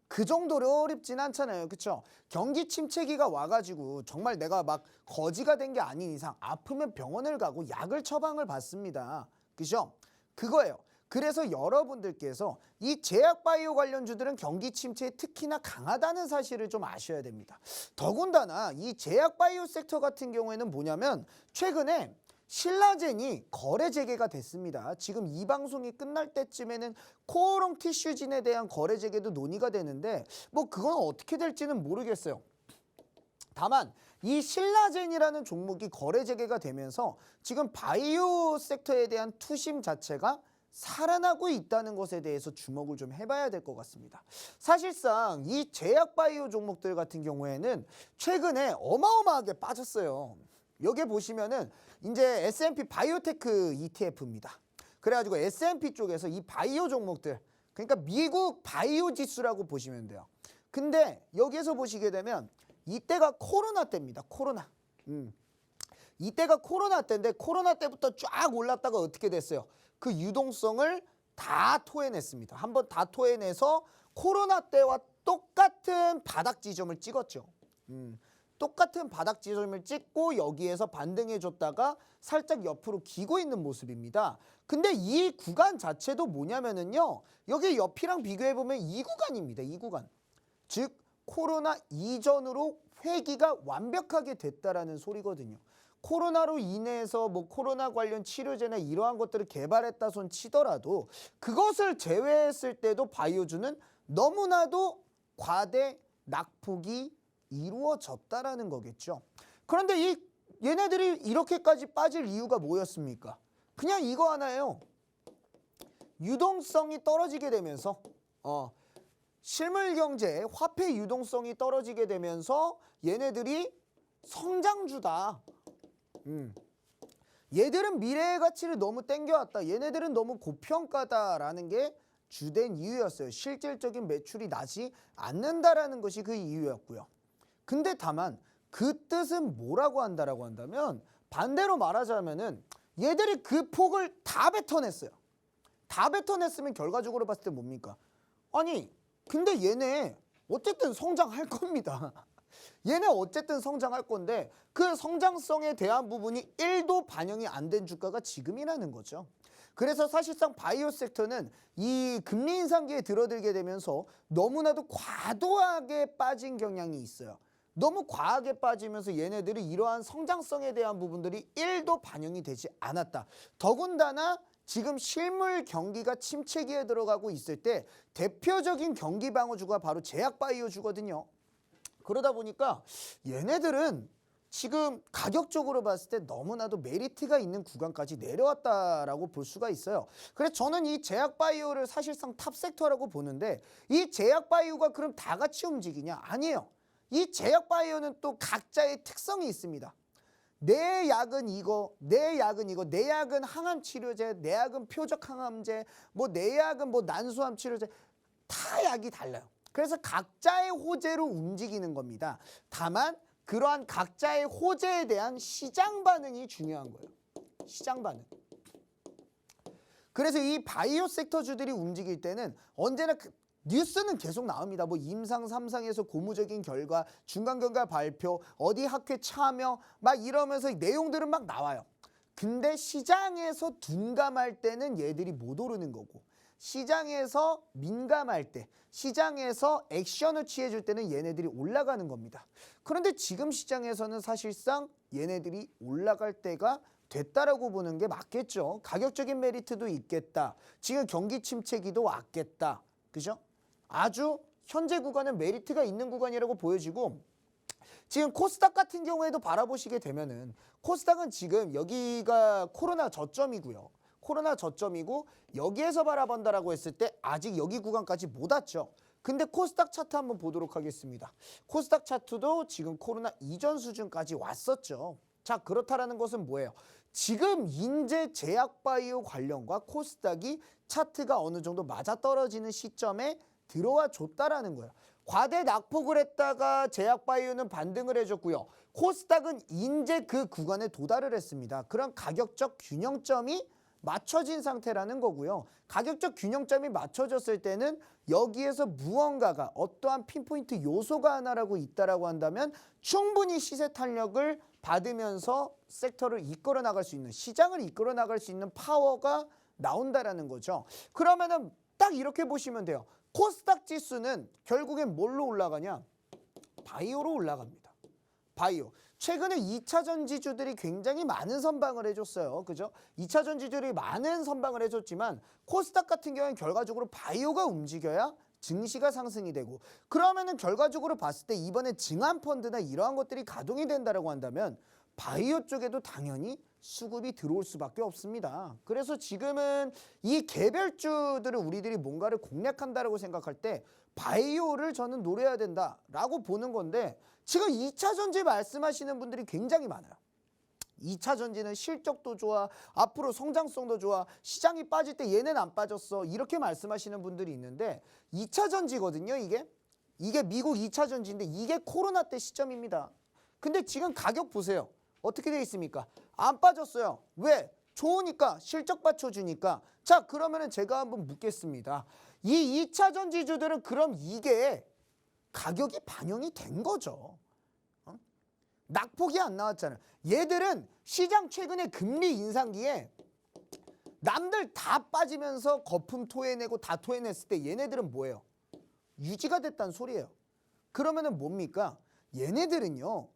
그 정도로 어렵진 않잖아요. 그쵸? 경기 침체기가 와가지고 정말 내가 막 거지가 된 게 아닌 이상 아프면 병원을 가고 약을 처방을 받습니다. 그죠? 그거예요. 그래서 여러분들께서 이 제약바이오 관련주들은 경기 침체에 특히나 강하다는 사실을 좀 아셔야 됩니다. 더군다나 이 제약바이오 섹터 같은 경우에는 뭐냐면, 최근에 신라젠이 거래 재개가 됐습니다. 지금 이 방송이 끝날 때쯤에는 코오롱 티슈진에 대한 거래 재개도 논의가 되는데, 뭐 그건 어떻게 될지는 모르겠어요. 다만 이 신라젠이라는 종목이 거래 재개가 되면서 지금 바이오 섹터에 대한 투심 자체가 살아나고 있다는 것에 대해서 주목을 좀 해봐야 될 것 같습니다. 사실상 이 제약 바이오 종목들 같은 경우에는 최근에 어마어마하게 빠졌어요. 여기 보시면은 이제 S&P 바이오테크 ETF입니다. 그래가지고 S&P 쪽에서 이 바이오 종목들, 그러니까 미국 바이오 지수라고 보시면 돼요. 근데 여기에서 보시게 되면 이때가 코로나 때입니다. 코로나. 이때가 코로나 때인데, 코로나 때부터 쫙 올랐다가 어떻게 됐어요? 그 유동성을 다 토해냈습니다. 한번 다 토해내서 코로나 때와 똑같은 바닥 지점을 찍었죠. 똑같은 바닥 지점을 찍고 여기에서 반등해줬다가 살짝 옆으로 기고 있는 모습입니다. 근데 이 구간 자체도 뭐냐면은요, 여기 옆이랑 비교해보면 이 구간입니다. 이 구간. 즉 코로나 이전으로 회귀가 완벽하게 됐다라는 소리거든요. 코로나로 인해서 뭐 코로나 관련 치료제나 이러한 것들을 개발했다 손 치더라도 그것을 제외했을 때도 바이오주는 너무나도 과대 낙폭이 이루어졌다라는 거겠죠. 그런데 이 얘네들이 이렇게까지 빠질 이유가 뭐였습니까? 그냥 이거 하나예요. 유동성이 떨어지게 되면서 실물 경제, 화폐 유동성이 떨어지게 되면서 얘네들이 성장주다. 얘들은 미래의 가치를 너무 땡겨왔다. 얘네들은 너무 고평가다라는 게 주된 이유였어요. 실질적인 매출이 나지 않는다라는 것이 그 이유였고요. 근데 다만 그 뜻은 뭐라고 한다라고 한다면 반대로 말하자면은 얘들이 그 폭을 다 뱉어냈어요. 다 뱉어냈으면 결과적으로 봤을 때 뭡니까? 아니 근데 얘네 어쨌든 성장할 겁니다. 얘네 어쨌든 성장할 건데 그 성장성에 대한 부분이 1도 반영이 안 된 주가가 지금이라는 거죠. 그래서 사실상 바이오 섹터는 이 금리 인상기에 들어들게 되면서 너무나도 과도하게 빠진 경향이 있어요. 너무 과하게 빠지면서 얘네들이 이러한 성장성에 대한 부분들이 1도 반영이 되지 않았다. 더군다나 지금 실물 경기가 침체기에 들어가고 있을 때 대표적인 경기 방어주가 바로 제약바이오주거든요. 그러다 보니까 얘네들은 지금 가격적으로 봤을 때 너무나도 메리트가 있는 구간까지 내려왔다라고 볼 수가 있어요. 그래서 저는 이 제약바이오를 사실상 탑섹터라고 보는데 이 제약바이오가 그럼 다 같이 움직이냐? 아니에요. 이 제약바이오는 또 각자의 특성이 있습니다. 내 약은 이거, 내 약은 이거, 내 약은 항암치료제, 내 약은 표적항암제, 뭐 내 약은 뭐 난소암 치료제, 다 약이 달라요. 그래서 각자의 호재로 움직이는 겁니다. 다만 그러한 각자의 호재에 대한 시장 반응이 중요한 거예요. 시장 반응. 그래서 이 바이오 섹터주들이 움직일 때는 언제나 뉴스는 계속 나옵니다. 뭐 임상 3상에서 고무적인 결과, 중간경과 발표, 어디 학회 참여 막 이러면서 내용들은 막 나와요. 근데 시장에서 둔감할 때는 얘들이 못 오르는 거고 시장에서 민감할 때, 시장에서 액션을 취해줄 때는 얘네들이 올라가는 겁니다. 그런데 지금 시장에서는 사실상 얘네들이 올라갈 때가 됐다라고 보는 게 맞겠죠. 가격적인 메리트도 있겠다. 지금 경기 침체기도 왔겠다. 그죠? 아주 현재 구간은 메리트가 있는 구간이라고 보여지고 지금 코스닥 같은 경우에도 바라보시게 되면은 코스닥은 지금 여기가 코로나 저점이고요. 코로나 저점이고 여기에서 바라본다라고 했을 때 아직 여기 구간까지 못 왔죠. 근데 코스닥 차트 한번 보도록 하겠습니다. 코스닥 차트도 지금 코로나 이전 수준까지 왔었죠. 자, 그렇다라는 것은 뭐예요? 지금 인제 제약바이오 관련과 코스닥이 차트가 어느 정도 맞아떨어지는 시점에 들어와 줬다라는 거예요. 과대 낙폭을 했다가 제약바이오는 반등을 해줬고요. 코스닥은 인제 그 구간에 도달을 했습니다. 그런 가격적 균형점이 맞춰진 상태라는 거고요. 가격적 균형점이 맞춰졌을 때는 여기에서 무언가가 어떠한 핀포인트 요소가 하나라고 있다라고 한다면 충분히 시세 탄력을 받으면서 섹터를 이끌어 나갈 수 있는, 시장을 이끌어 나갈 수 있는 파워가 나온다라는 거죠. 그러면은 딱 이렇게 보시면 돼요. 코스닥 지수는 결국엔 뭘로 올라가냐? 바이오로 올라갑니다. 바이오. 최근에 2차 전지주들이 굉장히 많은 선방을 해줬어요. 그죠? 2차 전지주들이 많은 선방을 해줬지만 코스닥 같은 경우는 결과적으로 바이오가 움직여야 증시가 상승이 되고 그러면은 결과적으로 봤을 때 이번에 증안펀드나 이러한 것들이 가동이 된다라고 한다면 바이오 쪽에도 당연히 수급이 들어올 수밖에 없습니다. 그래서 지금은 이 개별주들을 우리들이 뭔가를 공략한다라고 생각할 때 바이오를 저는 노려야 된다라고 보는 건데 지금 2차 전지 말씀하시는 분들이 굉장히 많아요. 2차 전지는 실적도 좋아, 앞으로 성장성도 좋아, 시장이 빠질 때 얘는 안 빠졌어 이렇게 말씀하시는 분들이 있는데 2차 전지거든요. 이게 미국 2차 전지인데 이게 코로나 때 시점입니다. 근데 지금 가격 보세요. 어떻게 돼 있습니까? 안 빠졌어요. 왜? 좋으니까, 실적 받쳐주니까. 자, 그러면은 제가 한번 묻겠습니다. 이 2차 전지주들은 그럼 이게 가격이 반영이 된 거죠. 낙폭이 안 나왔잖아요. 얘들은 시장 최근에 금리 인상기에 남들 다 빠지면서 거품 토해내고 다 토해냈을 때 얘네들은 뭐예요? 유지가 됐다는 소리예요. 그러면은 뭡니까? 얘네들은요.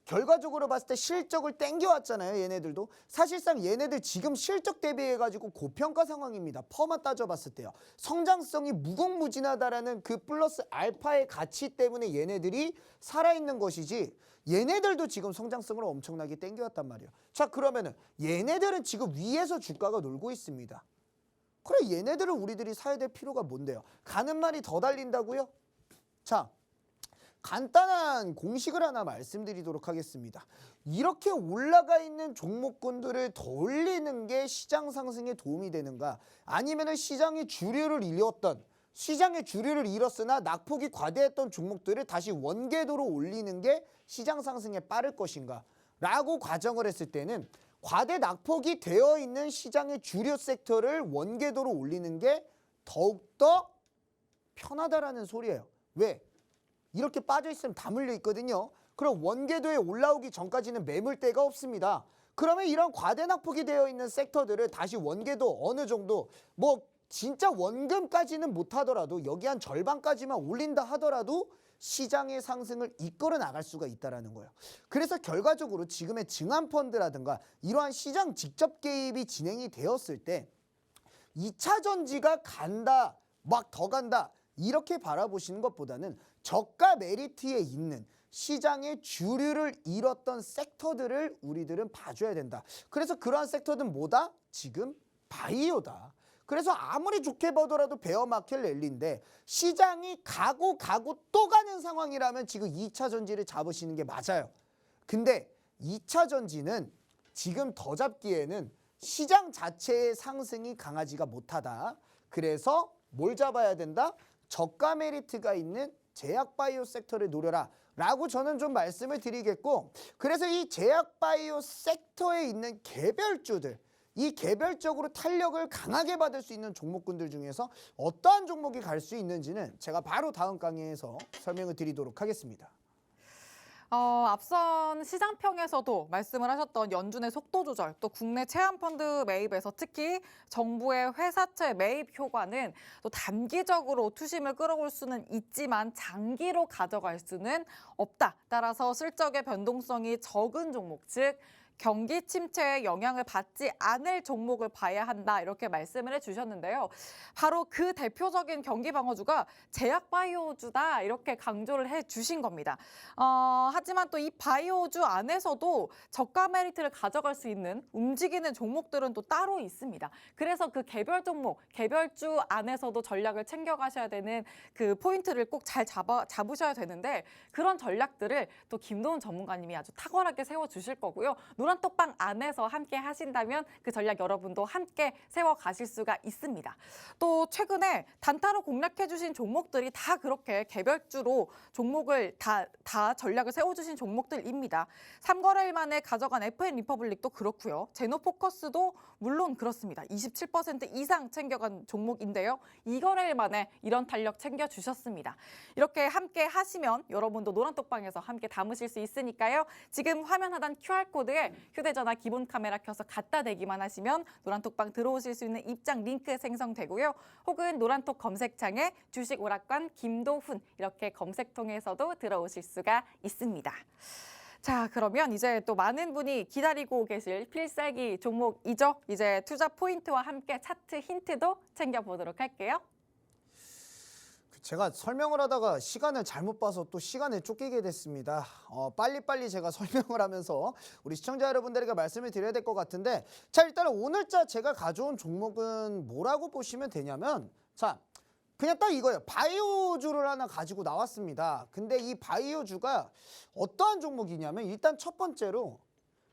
결과적으로 봤을 때 실적을 땡겨왔잖아요. 얘네들도. 사실상 얘네들 지금 실적 대비해가지고 고평가 상황입니다. 퍼만 따져봤을 때요. 성장성이 무궁무진하다라는 그 플러스 알파의 가치 때문에 얘네들이 살아있는 것이지 얘네들도 지금 성장성을 엄청나게 땡겨왔단 말이에요. 자, 그러면은 얘네들은 지금 위에서 주가가 놀고 있습니다. 그래, 얘네들을 우리들이 사야 될 필요가 뭔데요? 가는 말이 더 달린다고요? 자, 간단한 공식을 하나 말씀드리도록 하겠습니다. 이렇게 올라가 있는 종목군들을 더 올리는 게 시장 상승에 도움이 되는가? 아니면은 시장의 주류를 잃었으나 낙폭이 과대했던 종목들을 다시 원궤도로 올리는 게 시장 상승에 빠를 것인가? 라고 과정을 했을 때는 과대 낙폭이 되어 있는 시장의 주류 섹터를 원궤도로 올리는 게 더욱더 편하다라는 소리예요. 왜? 이렇게 빠져있으면 다 물려 있거든요. 그럼 원궤도에 올라오기 전까지는 매물대가 없습니다. 그러면 이런 과대 낙폭이 되어 있는 섹터들을 다시 원궤도 어느 정도 뭐 진짜 원금까지는 못하더라도 여기 한 절반까지만 올린다 하더라도 시장의 상승을 이끌어 나갈 수가 있다는 거예요. 그래서 결과적으로 지금의 증안펀드라든가 이러한 시장 직접 개입이 진행이 되었을 때 2차 전지가 간다, 막 더 간다 이렇게 바라보시는 것보다는 저가 메리트에 있는 시장의 주류를 잃었던 섹터들을 우리들은 봐줘야 된다. 그래서 그러한 섹터들은 뭐다? 지금 바이오다. 그래서 아무리 좋게 보더라도 베어마켓 랠리인데 시장이 가고 또 가는 상황이라면 지금 2차 전지를 잡으시는 게 맞아요. 근데 2차 전지는 지금 더 잡기에는 시장 자체의 상승이 강하지가 못하다. 그래서 뭘 잡아야 된다? 저가 메리트가 있는 제약바이오 섹터를 노려라 라고 저는 좀 말씀을 드리겠고, 그래서 이 제약바이오 섹터에 있는 개별주들, 이 개별적으로 탄력을 강하게 받을 수 있는 종목군들 중에서 어떠한 종목이 갈 수 있는지는 제가 바로 다음 강의에서 설명을 드리도록 하겠습니다. 앞선 시장평에서도 말씀을 하셨던 연준의 속도 조절, 또 국내 체험펀드 매입에서 특히 정부의 회사채 매입 효과는 또 단기적으로 투심을 끌어올 수는 있지만 장기로 가져갈 수는 없다. 따라서 실적의 변동성이 적은 종목, 즉 경기 침체에 영향을 받지 않을 종목을 봐야 한다 이렇게 말씀을 해주셨는데요. 바로 그 대표적인 경기 방어주가 제약바이오주다 이렇게 강조를 해주신 겁니다. 하지만 또 이 바이오주 안에서도 저가 메리트를 가져갈 수 있는 움직이는 종목들은 또 따로 있습니다. 그래서 그 개별 종목, 개별주 안에서도 전략을 챙겨가셔야 되는 그 포인트를 꼭 잘 잡으셔야 되는데 그런 전략들을 또 김도훈 전문가님이 아주 탁월하게 세워주실 거고요. 노란톡방 안에서 함께 하신다면 그 전략 여러분도 함께 세워가실 수가 있습니다. 또 최근에 단타로 공략해주신 종목들이 다 그렇게 개별주로 종목을 다 전략을 세워주신 종목들입니다. 3거래일 만에 가져간 FN 리퍼블릭도 그렇고요. 제노포커스도 물론 그렇습니다. 27% 이상 챙겨간 종목인데요. 2거래일 만에 이런 탄력 챙겨주셨습니다. 이렇게 함께 하시면 여러분도 노란톡방에서 함께 담으실 수 있으니까요. 지금 화면 하단 QR코드에 휴대전화 기본 카메라 켜서 갖다 대기만 하시면 노란톡방 들어오실 수 있는 입장 링크 생성되고요. 혹은 노란톡 검색창에 주식 오락관 김도훈 이렇게 검색통해서도 들어오실 수가 있습니다. 자, 그러면 이제 또 많은 분이 기다리고 계실 필살기 종목이죠. 이제 투자 포인트와 함께 차트 힌트도 챙겨보도록 할게요. 제가 설명을 하다가 시간을 잘못 봐서 또 시간에 쫓기게 됐습니다. 빨리빨리 제가 설명을 하면서 우리 시청자 여러분들에게 말씀을 드려야 될 것 같은데, 자, 일단은 오늘자 제가 가져온 종목은 뭐라고 보시면 되냐면, 자, 그냥 딱 이거예요. 바이오주를 하나 가지고 나왔습니다. 근데 이 바이오주가 어떠한 종목이냐면 일단 첫 번째로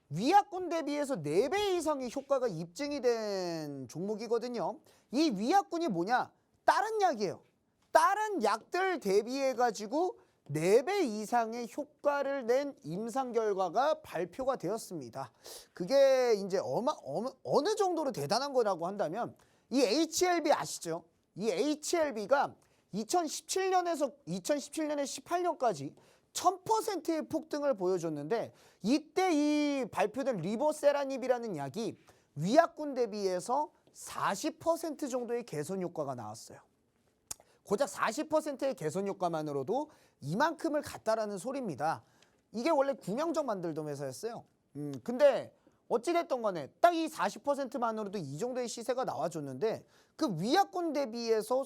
위약군 대비해서 4배 이상의 효과가 입증이 된 종목이거든요. 이 위약군이 뭐냐? 다른 약이에요. 다른 약들 대비해가지고 4배 이상의 효과를 낸 임상 결과가 발표가 되었습니다. 그게 이제 어느 정도로 대단한 거라고 한다면 이 HLB 아시죠? 이 HLB가 2017년에서 18년까지 1000%의 폭등을 보여줬는데 이때 이 발표된 리보세라닙이라는 약이 위약군 대비해서 40% 정도의 개선 효과가 나왔어요. 고작 40%의 개선 효과만으로도 이만큼을 갔다라는 소리입니다. 이게 원래 구명정 만들던 회사였어요. 근데 어찌됐던 간에 딱 이 40%만으로도 이 정도의 시세가 나와줬는데 그 위약군 대비해서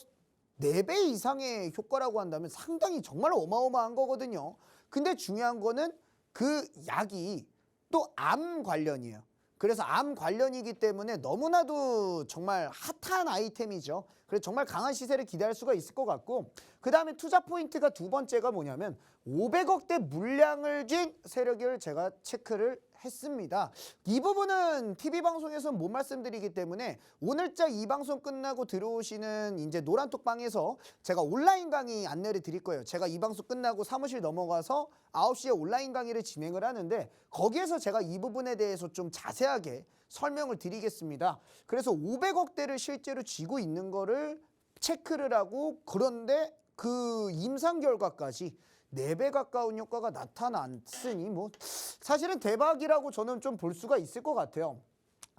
4배 이상의 효과라고 한다면 상당히 정말 어마어마한 거거든요. 근데 중요한 거는 그 약이 또 암 관련이에요. 그래서 암 관련이기 때문에 너무나도 정말 핫한 아이템이죠. 그래서 정말 강한 시세를 기대할 수가 있을 것 같고, 그 다음에 투자 포인트가 두 번째가 뭐냐면 500억대 물량을 쥔 세력을 제가 체크를 했습니다. 이 부분은 TV방송에서 못 말씀드리기 때문에 오늘자 이 방송 끝나고 들어오시는 이제 노란톡방에서 제가 온라인 강의 안내를 드릴 거예요. 제가 이 방송 끝나고 사무실 넘어가서 9시에 온라인 강의를 진행을 하는데 거기에서 제가 이 부분에 대해서 좀 자세하게 설명을 드리겠습니다. 그래서 500억대를 실제로 쥐고 있는 거를 체크를 하고, 그런데 그 임상 결과까지 4배 가까운 효과가 나타났으니 뭐 사실은 대박이라고 저는 좀 볼 수가 있을 것 같아요.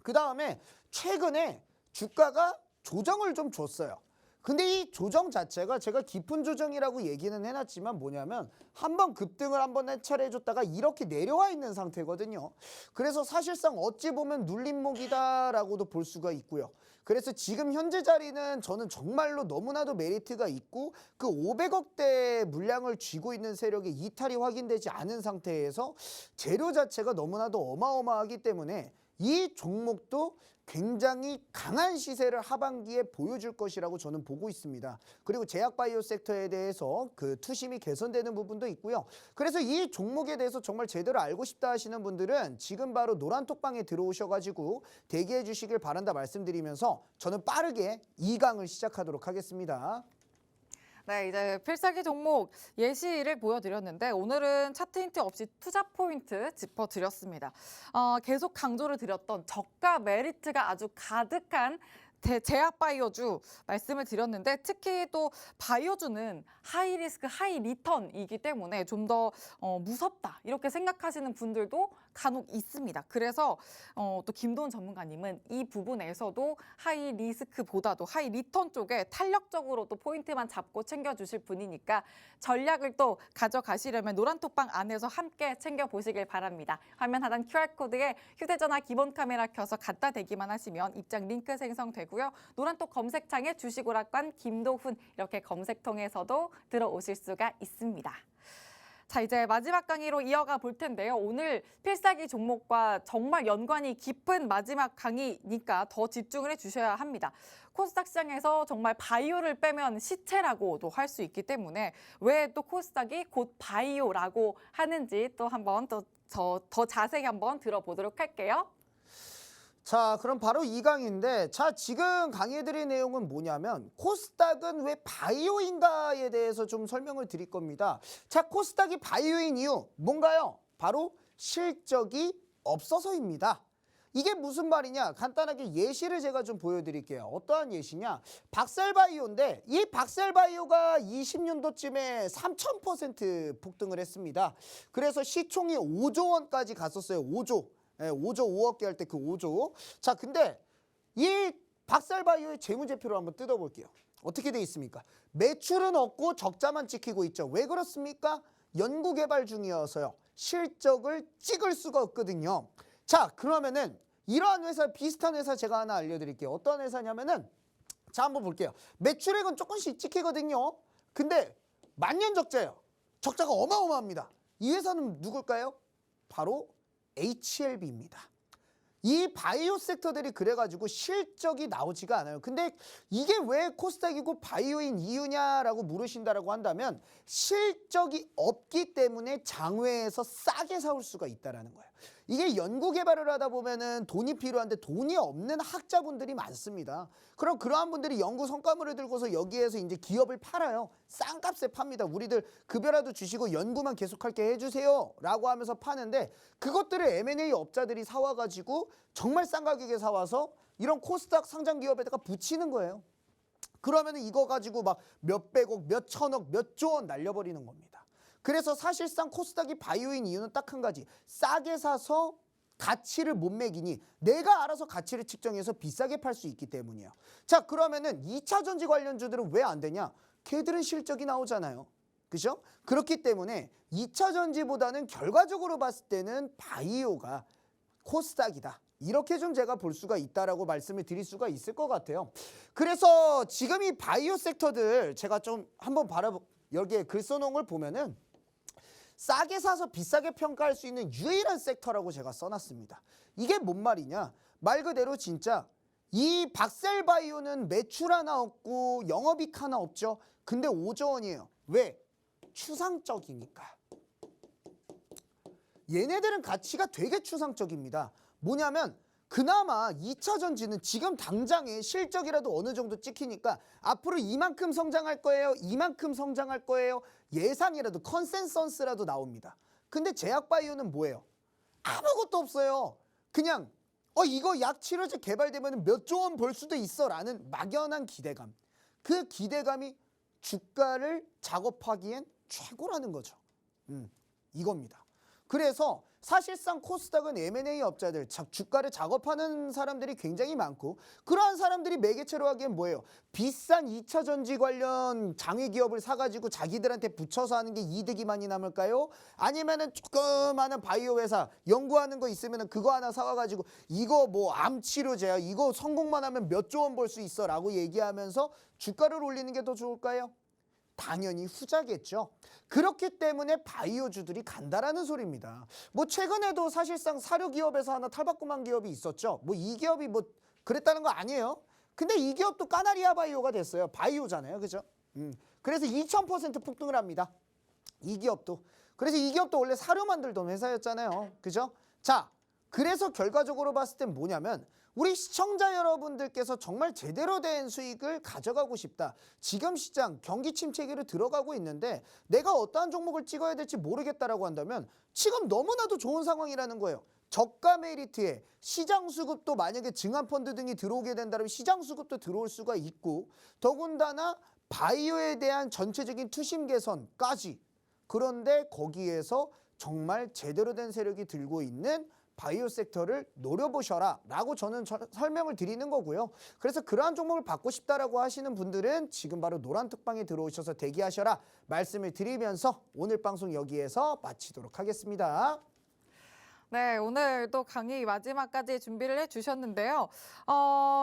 그 다음에 최근에 주가가 조정을 좀 줬어요. 근데 이 조정 자체가 제가 깊은 조정이라고 얘기는 해놨지만 뭐냐면 한번 급등을 한번 해체해줬다가 이렇게 내려와 있는 상태거든요. 그래서 사실상 어찌 보면 눌림목이다라고도 볼 수가 있고요. 그래서 지금 현재 자리는 저는 정말로 너무나도 메리트가 있고, 그 500억대 물량을 쥐고 있는 세력의 이탈이 확인되지 않은 상태에서 재료 자체가 너무나도 어마어마하기 때문에 이 종목도 굉장히 강한 시세를 하반기에 보여줄 것이라고 저는 보고 있습니다. 그리고 제약바이오 섹터에 대해서 그 투심이 개선되는 부분도 있고요. 그래서 이 종목에 대해서 정말 제대로 알고 싶다 하시는 분들은 지금 바로 노란톡방에 들어오셔가지고 대기해 주시길 바란다 말씀드리면서 저는 빠르게 2강을 시작하도록 하겠습니다. 네, 이제 필살기 종목 예시를 보여드렸는데 오늘은 차트 힌트 없이 투자 포인트 짚어드렸습니다. 계속 강조를 드렸던 저가 메리트가 아주 가득한 제약바이오주 말씀을 드렸는데, 특히 또 바이오주는 하이 리스크 하이 리턴이기 때문에 좀 더 무섭다 이렇게 생각하시는 분들도 간혹 있습니다. 그래서 또 김도훈 전문가님은 이 부분에서도 하이 리스크보다도 하이 리턴 쪽에 탄력적으로 또 포인트만 잡고 챙겨주실 분이니까 전략을 또 가져가시려면 노란톡방 안에서 함께 챙겨보시길 바랍니다. 화면 하단 QR코드에 휴대전화 기본 카메라 켜서 갖다 대기만 하시면 입장 링크 생성되고요. 노란톡 검색창에 주식오락관 김도훈 이렇게 검색통해서도 들어오실 수가 있습니다. 자, 이제 마지막 강의로 이어가 볼 텐데요. 오늘 필살기 종목과 정말 연관이 깊은 마지막 강의니까 더 집중을 해주셔야 합니다. 코스닥 시장에서 정말 바이오를 빼면 시체라고도 할 수 있기 때문에 왜 또 코스닥이 곧 바이오라고 하는지 또 한번 더 자세히 한번 들어보도록 할게요. 자, 그럼 바로 2강인데, 자, 지금 강의해드릴 내용은 뭐냐면 코스닥은 왜 바이오인가에 대해서 좀 설명을 드릴 겁니다. 자, 코스닥이 바이오인 이유 뭔가요? 바로 실적이 없어서입니다. 이게 무슨 말이냐? 간단하게 예시를 제가 좀 보여드릴게요. 어떠한 예시냐? 박셀바이오인데 이 박셀바이오가 20년도쯤에 3000% 폭등을 했습니다. 그래서 시총이 5조 원까지 갔었어요. 5조. 네, 5조 5억 개 할 때 그 5조. 자, 근데 이 박셀바이오의 재무제표를 한번 뜯어볼게요. 어떻게 돼 있습니까? 매출은 없고 적자만 찍히고 있죠. 왜 그렇습니까? 연구개발 중이어서요. 실적을 찍을 수가 없거든요. 자, 그러면은 이러한 회사, 비슷한 회사 제가 하나 알려드릴게요. 어떤 회사냐면은, 자, 한번 볼게요. 매출액은 조금씩 찍히거든요. 근데 만년 적자예요. 적자가 어마어마합니다. 이 회사는 누굴까요? 바로 HLB입니다. 이 바이오 섹터들이 그래가지고 실적이 나오지가 않아요. 근데 이게 왜 코스닥이고 바이오인 이유냐라고 물으신다라고 한다면 실적이 없기 때문에 장외에서 싸게 사올 수가 있다라는 거예요. 이게 연구 개발을 하다 보면은 돈이 필요한데 돈이 없는 학자분들이 많습니다. 그럼 그러한 분들이 연구 성과물을 들고서 여기에서 이제 기업을 팔아요. 싼 값에 팝니다. 우리들 급여라도 주시고 연구만 계속할게 해주세요 라고 하면서 파는데, 그것들을 M&A 업자들이 사와가지고 정말 싼 가격에 사와서 이런 코스닥 상장 기업에다가 붙이는 거예요. 그러면은 이거 가지고 막 몇백억, 몇천억, 몇 조 원 날려버리는 겁니다. 그래서 사실상 코스닥이 바이오인 이유는 딱 한 가지. 싸게 사서 가치를 못 매기니 내가 알아서 가치를 측정해서 비싸게 팔 수 있기 때문이에요. 자, 그러면은 2차 전지 관련주들은 왜 안 되냐? 걔들은 실적이 나오잖아요. 그죠? 그렇기 때문에 2차 전지보다는 결과적으로 봤을 때는 바이오가 코스닥이다. 이렇게 좀 제가 볼 수가 있다라고 말씀을 드릴 수가 있을 것 같아요. 그래서 지금 이 바이오 섹터들 제가 좀 한번 여기에 글 써놓은 걸 보면은 싸게 사서 비싸게 평가할 수 있는 유일한 섹터라고 제가 써놨습니다. 이게 뭔 말이냐? 말 그대로 진짜 이 박셀바이오는 매출 하나 없고 영업이익 하나 없죠. 근데 5조 원이에요. 왜? 추상적이니까. 얘네들은 가치가 되게 추상적입니다. 뭐냐면 그나마 2차 전지는 지금 당장에 실적이라도 어느 정도 찍히니까 앞으로 이만큼 성장할 거예요. 이만큼 성장할 거예요. 예상이라도 컨센서스라도 나옵니다. 근데 제약바이오는 뭐예요? 아무것도 없어요. 그냥 이거 약 치료제 개발되면 몇 조 원 벌 수도 있어 라는 막연한 기대감. 그 기대감이 주가를 작업하기엔 최고라는 거죠. 이겁니다. 그래서 사실상 코스닥은 M&A 업자들, 주가를 작업하는 사람들이 굉장히 많고 그러한 사람들이 매개체로 하기엔 뭐예요? 비싼 2차 전지 관련 장외 기업을 사가지고 자기들한테 붙여서 하는 게 이득이 많이 남을까요? 아니면은 조그마한 바이오 회사 연구하는 거 있으면은 그거 하나 사와가지고 이거 뭐 암 치료제야, 이거 성공만 하면 몇 조 원 벌 수 있어 라고 얘기하면서 주가를 올리는 게 더 좋을까요? 당연히 후자겠죠. 그렇기 때문에 바이오주들이 간다라는 소리입니다. 뭐 최근에도 사실상 사료 기업에서 하나 탈바꿈한 기업이 있었죠. 뭐 이 기업이 뭐 그랬다는 거 아니에요. 근데 이 기업도 까나리아 바이오가 됐어요. 바이오잖아요. 그죠? 그래서 2000% 폭등을 합니다. 이 기업도. 그래서 이 기업도 원래 사료 만들던 회사였잖아요. 그죠? 자, 그래서 결과적으로 봤을 땐 뭐냐면 우리 시청자 여러분들께서 정말 제대로 된 수익을 가져가고 싶다. 지금 시장 경기 침체기로 들어가고 있는데 내가 어떠한 종목을 찍어야 될지 모르겠다라고 한다면 지금 너무나도 좋은 상황이라는 거예요. 저가 메리트에 시장 수급도 만약에 증안펀드 등이 들어오게 된다면 시장 수급도 들어올 수가 있고 더군다나 바이오에 대한 전체적인 투심 개선까지. 그런데 거기에서 정말 제대로 된 세력이 들고 있는 바이오 섹터를 노려보셔라 라고 저는 설명을 드리는 거고요. 그래서 그러한 종목을 받고 싶다라고 하시는 분들은 지금 바로 노란 톡방에 들어오셔서 대기하셔라 말씀을 드리면서 오늘 방송 여기에서 마치도록 하겠습니다. 네, 오늘도 강의 마지막까지 준비를 해주셨는데요.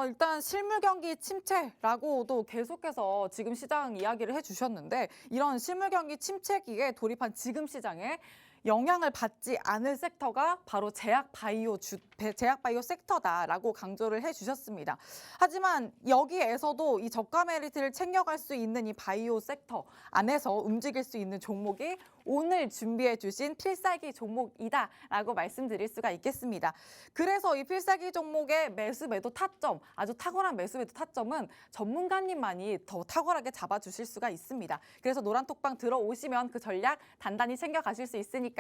일단 실물 경기 침체라고도 계속해서 지금 시장 이야기를 해주셨는데 이런 실물 경기 침체기에 돌입한 지금 시장에 영향을 받지 않을 섹터가 바로 제약바이오 섹터다라고 강조를 해주셨습니다. 하지만 여기에서도 이 저가 메리트를 챙겨갈 수 있는 이 바이오 섹터 안에서 움직일 수 있는 종목이 오늘 준비해 주신 필살기 종목이다라고 말씀드릴 수가 있겠습니다. 그래서 이 필살기 종목의 매수 매도 타점, 아주 탁월한 매수 매도 타점은 전문가님만이 더 탁월하게 잡아주실 수가 있습니다. 그래서 노란톡방 들어오시면 그 전략 단단히 챙겨가실 수 있으니까요.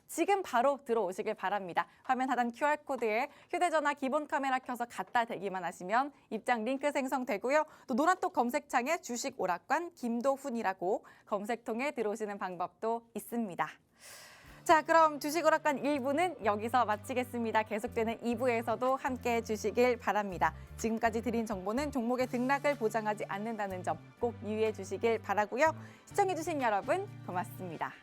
지금 바로 들어오시길 바랍니다. 화면 하단 QR코드에 휴대전화 기본 카메라 켜서 갖다 대기만 하시면 입장 링크 생성되고요. 또 노란톡 검색창에 주식 오락관 김도훈이라고 검색통에 들어오시는 방법도 있습니다. 자, 그럼 주식 오락관 1부는 여기서 마치겠습니다. 계속되는 2부에서도 함께해 주시길 바랍니다. 지금까지 드린 정보는 종목의 등락을 보장하지 않는다는 점 꼭 유의해 주시길 바라고요. 시청해 주신 여러분 고맙습니다.